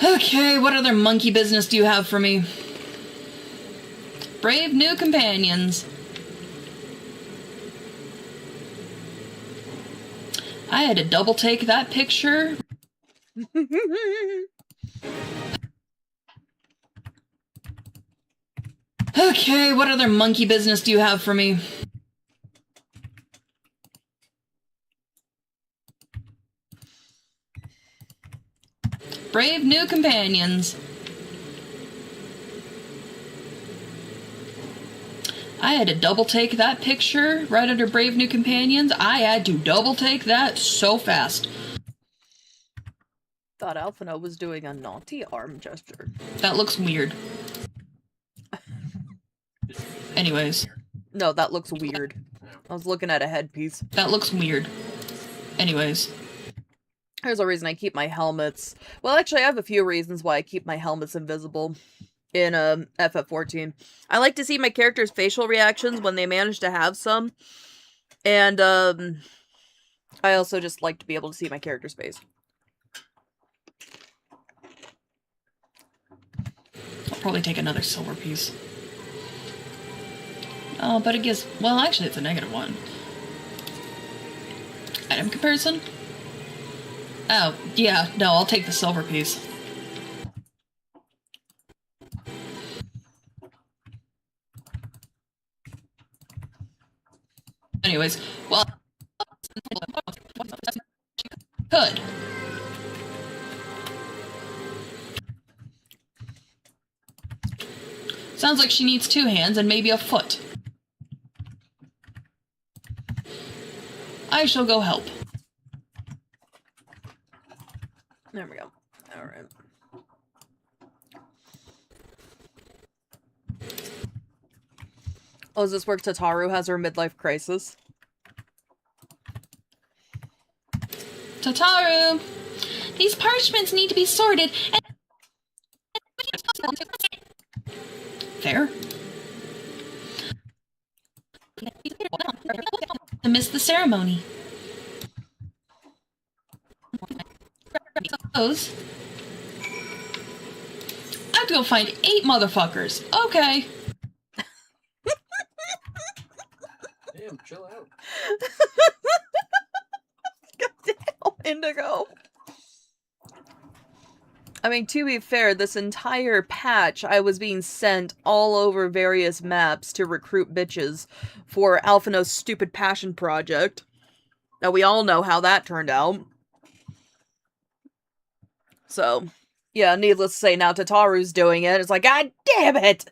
Okay, what other monkey business do you have for me? Brave new companions. I had to double take that picture. Okay, what other monkey business do you have for me? Brave new companions. I had to double take that picture right under Brave New Companions. I had to double take that so fast. Thought Alphino was doing a naughty arm gesture. That looks weird. Anyways. No, that looks weird. I was looking at a headpiece. That looks weird. Anyways. There's a reason I keep my helmets. Well, actually, I have a few reasons why I keep my helmets invisible in FF14. I like to see my character's facial reactions when they manage to have some. And I also just like to be able to see my character's face. I'll probably take another silver piece. Oh, but it gives... Well, actually, it's a -1. Item comparison? Oh, yeah. No, I'll take the silver piece. Anyways, well... Could. Sounds like she needs 2 hands and maybe a foot. I shall go help. There we go. Alright. Oh, does this work? Tataru has her midlife crisis. Tataru! These parchments need to be sorted and... Fair. I missed the ceremony. I have to go find 8 motherfuckers. Okay. Damn, chill out. Goddamn, Indigo. I mean, to be fair, this entire patch, I was being sent all over various maps to recruit bitches for Alphino's stupid passion project. Now, we all know how that turned out. So, yeah, needless to say, now Tataru's doing it. It's like, God damn it!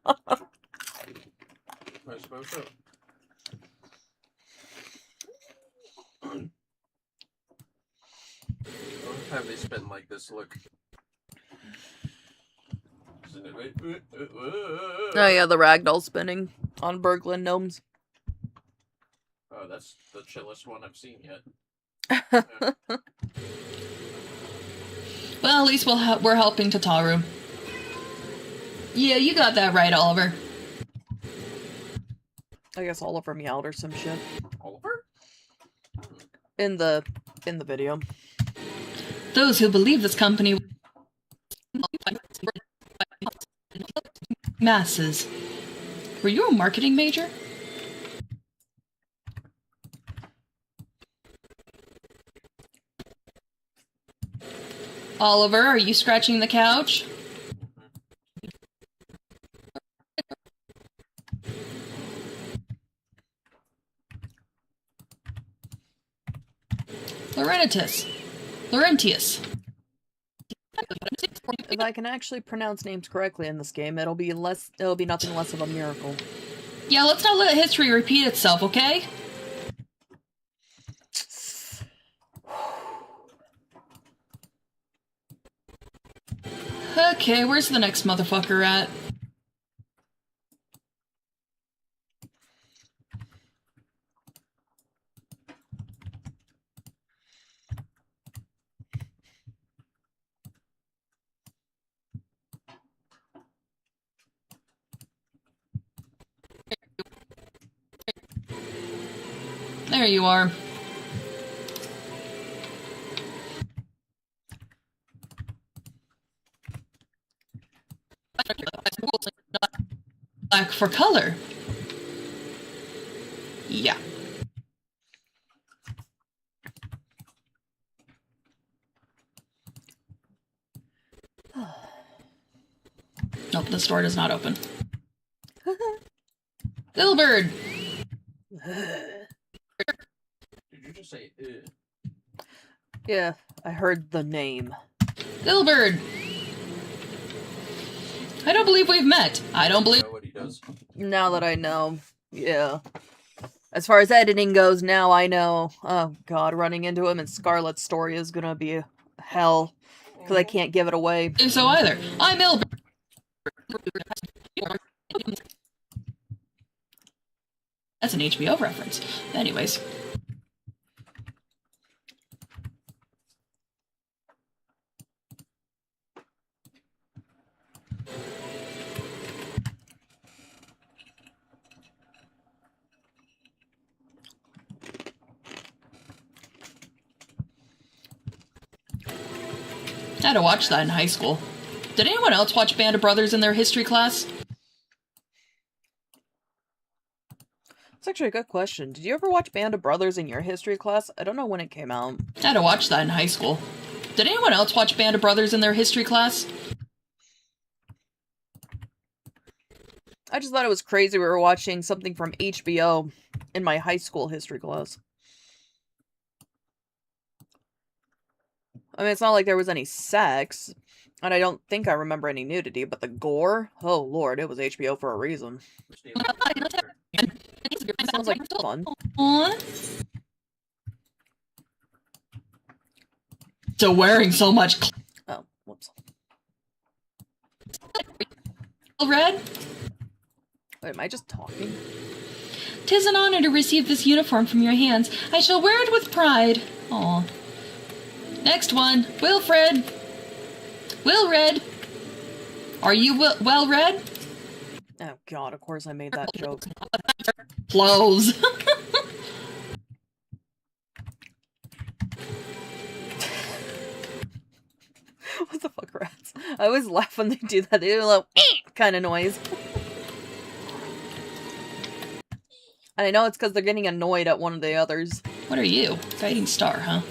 I suppose so. What have they spent like this? Look. Oh yeah, the ragdoll spinning on Berglund gnomes. Oh, that's the chillest one I've seen yet. Yeah. Well, at least we're helping Tataru. Yeah, you got that right, Oliver. I guess Oliver meowed or some shit. Oliver? In the video. Those who believe this company... Masses. Were you a marketing major? Oliver, are you scratching the couch? Laurentius. If I can actually pronounce names correctly in this game, it'll be nothing less of a miracle. Yeah, let's not let history repeat itself, okay? Okay, where's the next motherfucker at? There you are. Black for color. Yeah. Nope, the store does not open. Little bird. Did you just say Yeah, I heard the name. Little bird. I don't believe we've met. I don't believe. know what he does? Now that I know, yeah. As far as editing goes, now I know. Oh god, running into him in Scarlet's story is gonna be hell. Because I can't give it away. So either. I'm ill. That's an HBO reference. Anyways. I had to watch that in high school. Did anyone else watch Band of Brothers in their history class? That's actually a good question. Did you ever watch Band of Brothers in your history class? I don't know when it came out. I had to watch that in high school. Did anyone else watch Band of Brothers in their history class? I just thought it was crazy we were watching something from HBO in my high school history class. I mean, it's not like there was any sex, and I don't think I remember any nudity, but the gore? Oh lord, it was HBO for a reason. Sounds like fun. Aww. So wearing so much Oh, whoops. red? Wait, am I just talking? 'Tis an honor to receive this uniform from your hands. I shall wear it with pride. Aw. Next one, Wilfred. Wilred. Are you well read? Oh god, of course I made that joke. Clothes. What the fuck, rats? I always laugh when they do that. They do a little kind of noise. And I know it's because they're getting annoyed at one of the others. What are you? Guiding star, huh?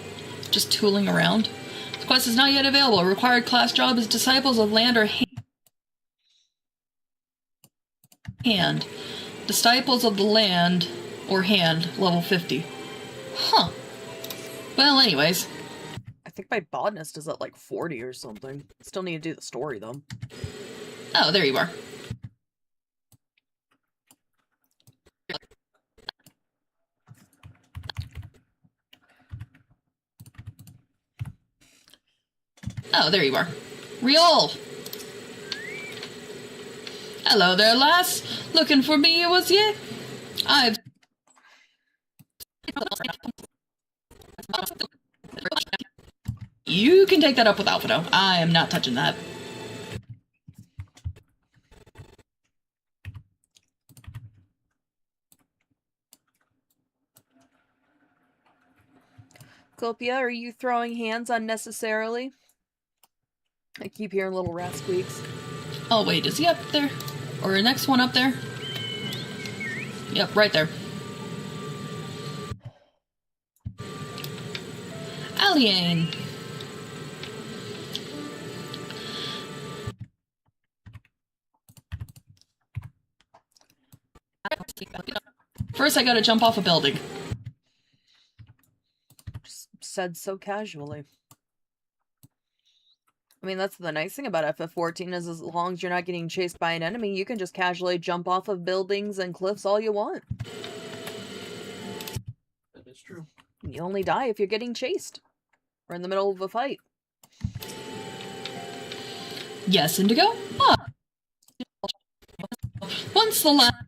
Just tooling around? This quest is not yet available. Required class job is Disciples of Land or Hand. Disciples of the Land or Hand, level 50. Huh. Well, anyways. I think my botanist is at like 40 or something. Still need to do the story though. Oh, there you are. Oh, there you are. Riol! Hello there, lass. Looking for me, was ye? I've... You can take that up with Alphato. I am not touching that. Copia, are you throwing hands unnecessarily? I keep hearing little rat squeaks. Oh, wait, is he up there? Or the next one up there? Yep, right there. Alien. First, I gotta jump off a building. Just said so casually. I mean, that's the nice thing about FF14 is as long as you're not getting chased by an enemy, you can just casually jump off of buildings and cliffs all you want. That is true. You only die if you're getting chased. Or in the middle of a fight. Yes, Indigo? Ah. Once the last...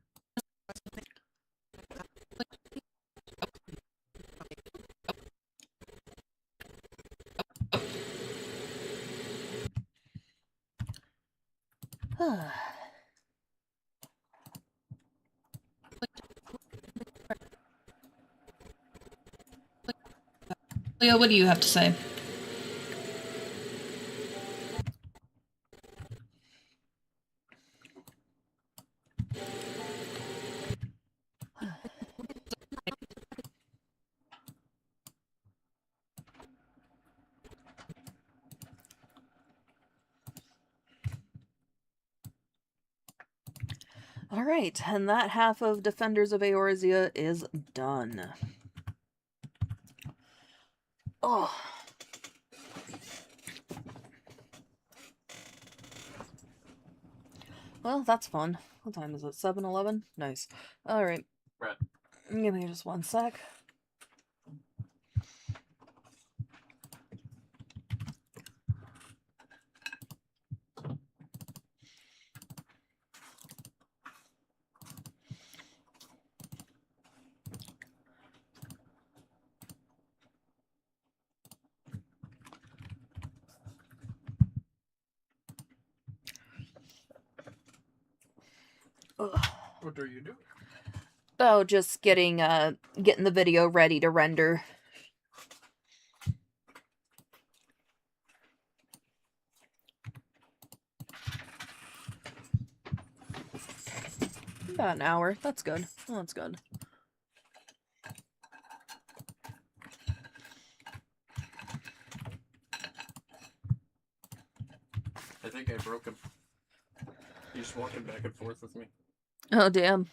Leo, what do you have to say? All right, and that half of Defenders of Eorzea is done. Oh. Well, that's fun. What time is it? 7:11? Nice. All right. Right. Give me just one sec. Ugh. What are you doing? Oh, just getting the video ready to render. About an hour. That's good. Oh, that's good. I think I broke him. He's walking back and forth with me. Oh, damn.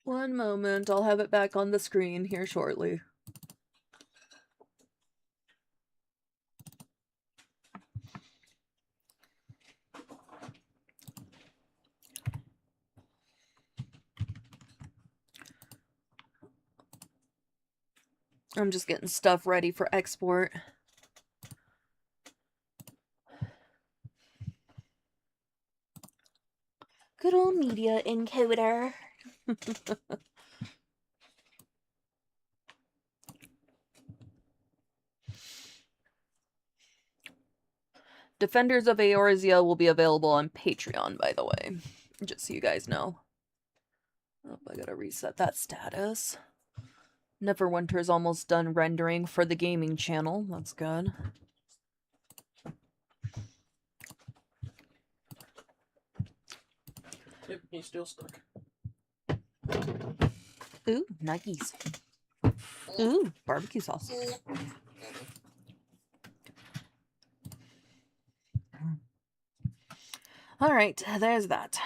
One moment, I'll have it back on the screen here shortly. I'm just getting stuff ready for export. Good old media encoder. Defenders of Eorzea will be available on Patreon, by the way. Just so you guys know. Oh, I gotta reset that status. Neverwinter's almost done rendering for the gaming channel. That's good. Yep, he's still stuck. Ooh, nice. Ooh, barbecue sauce. Alright, there's that.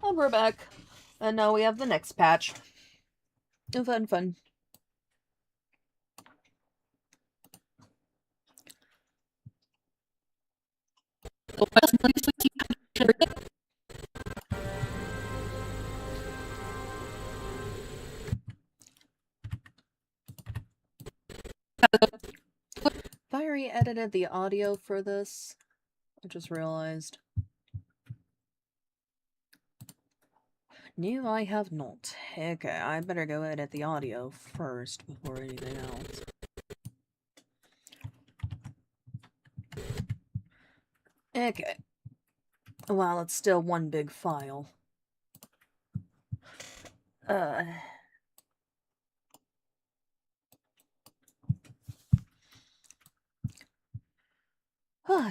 And we're back. And now we have the next patch. Fun, fun. Have I already edited the audio for this? I just realized. No, I have not. Okay, I better go edit the audio first before anything else. Okay. Well, it's still one big file.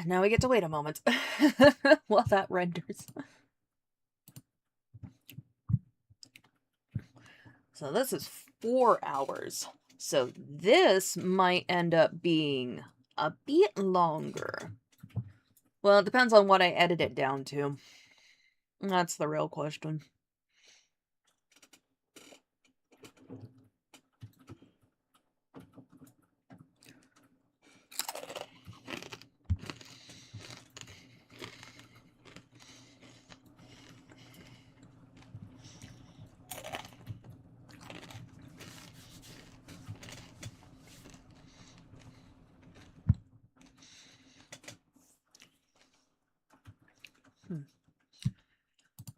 Now we get to wait a moment while that renders. So this is 4 hours. So this might end up being a bit longer. Well, it depends on what I edit it down to. That's the real question.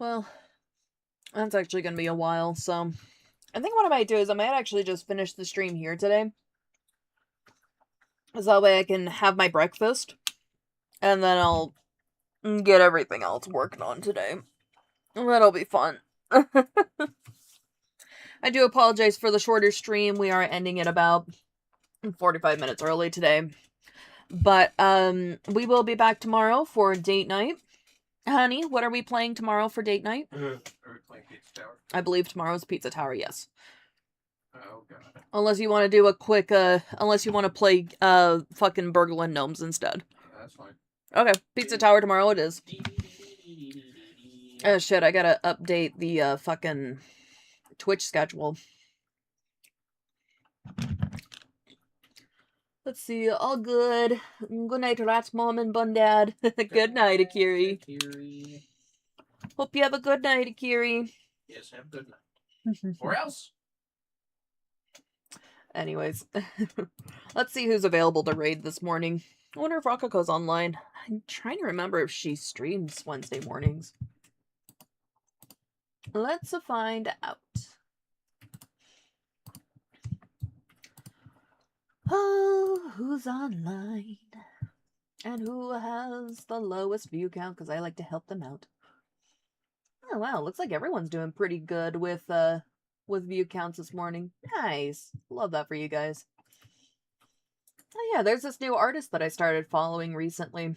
Well, that's actually going to be a while, so I think what I might do is I might actually just finish the stream here today. So that way I can have my breakfast, and then I'll get everything else working on today. That'll be fun. I do apologize for the shorter stream. We are ending it about 45 minutes early today. But we will be back tomorrow for date night. Honey, what are we playing tomorrow for date night? Are we playing Pizza Tower? I believe tomorrow's Pizza Tower, yes. Oh, God. Unless you want to do a quick, unless you want to play, fucking Burglin' Gnomes instead. Yeah, that's fine. Okay, Pizza Tower tomorrow it is. Oh shit, I gotta update the, fucking Twitch schedule. Let's see, all good. Good night, Rat's mom and bun dad. Good night, Akiri. Akiri. Hope you have a good night, Akiri. Yes, have a good night. Or else. Anyways, let's see who's available to raid this morning. I wonder if Rakako's online. I'm trying to remember if she streams Wednesday mornings. Let's find out. Oh, who's online? And who has the lowest view count? Because I like to help them out. Oh, wow. Looks like everyone's doing pretty good with view counts this morning. Nice. Love that for you guys. Oh, yeah. There's this new artist that I started following recently.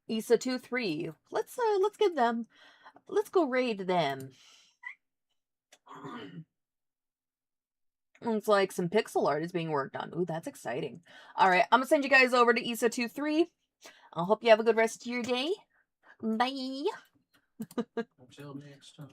Issa23. Let's give them... Let's go raid them. Looks like some pixel art is being worked on. Ooh, that's exciting. Alright, I'm gonna send you guys over to Issa23. I hope you have a good rest of your day. Bye! Until next time.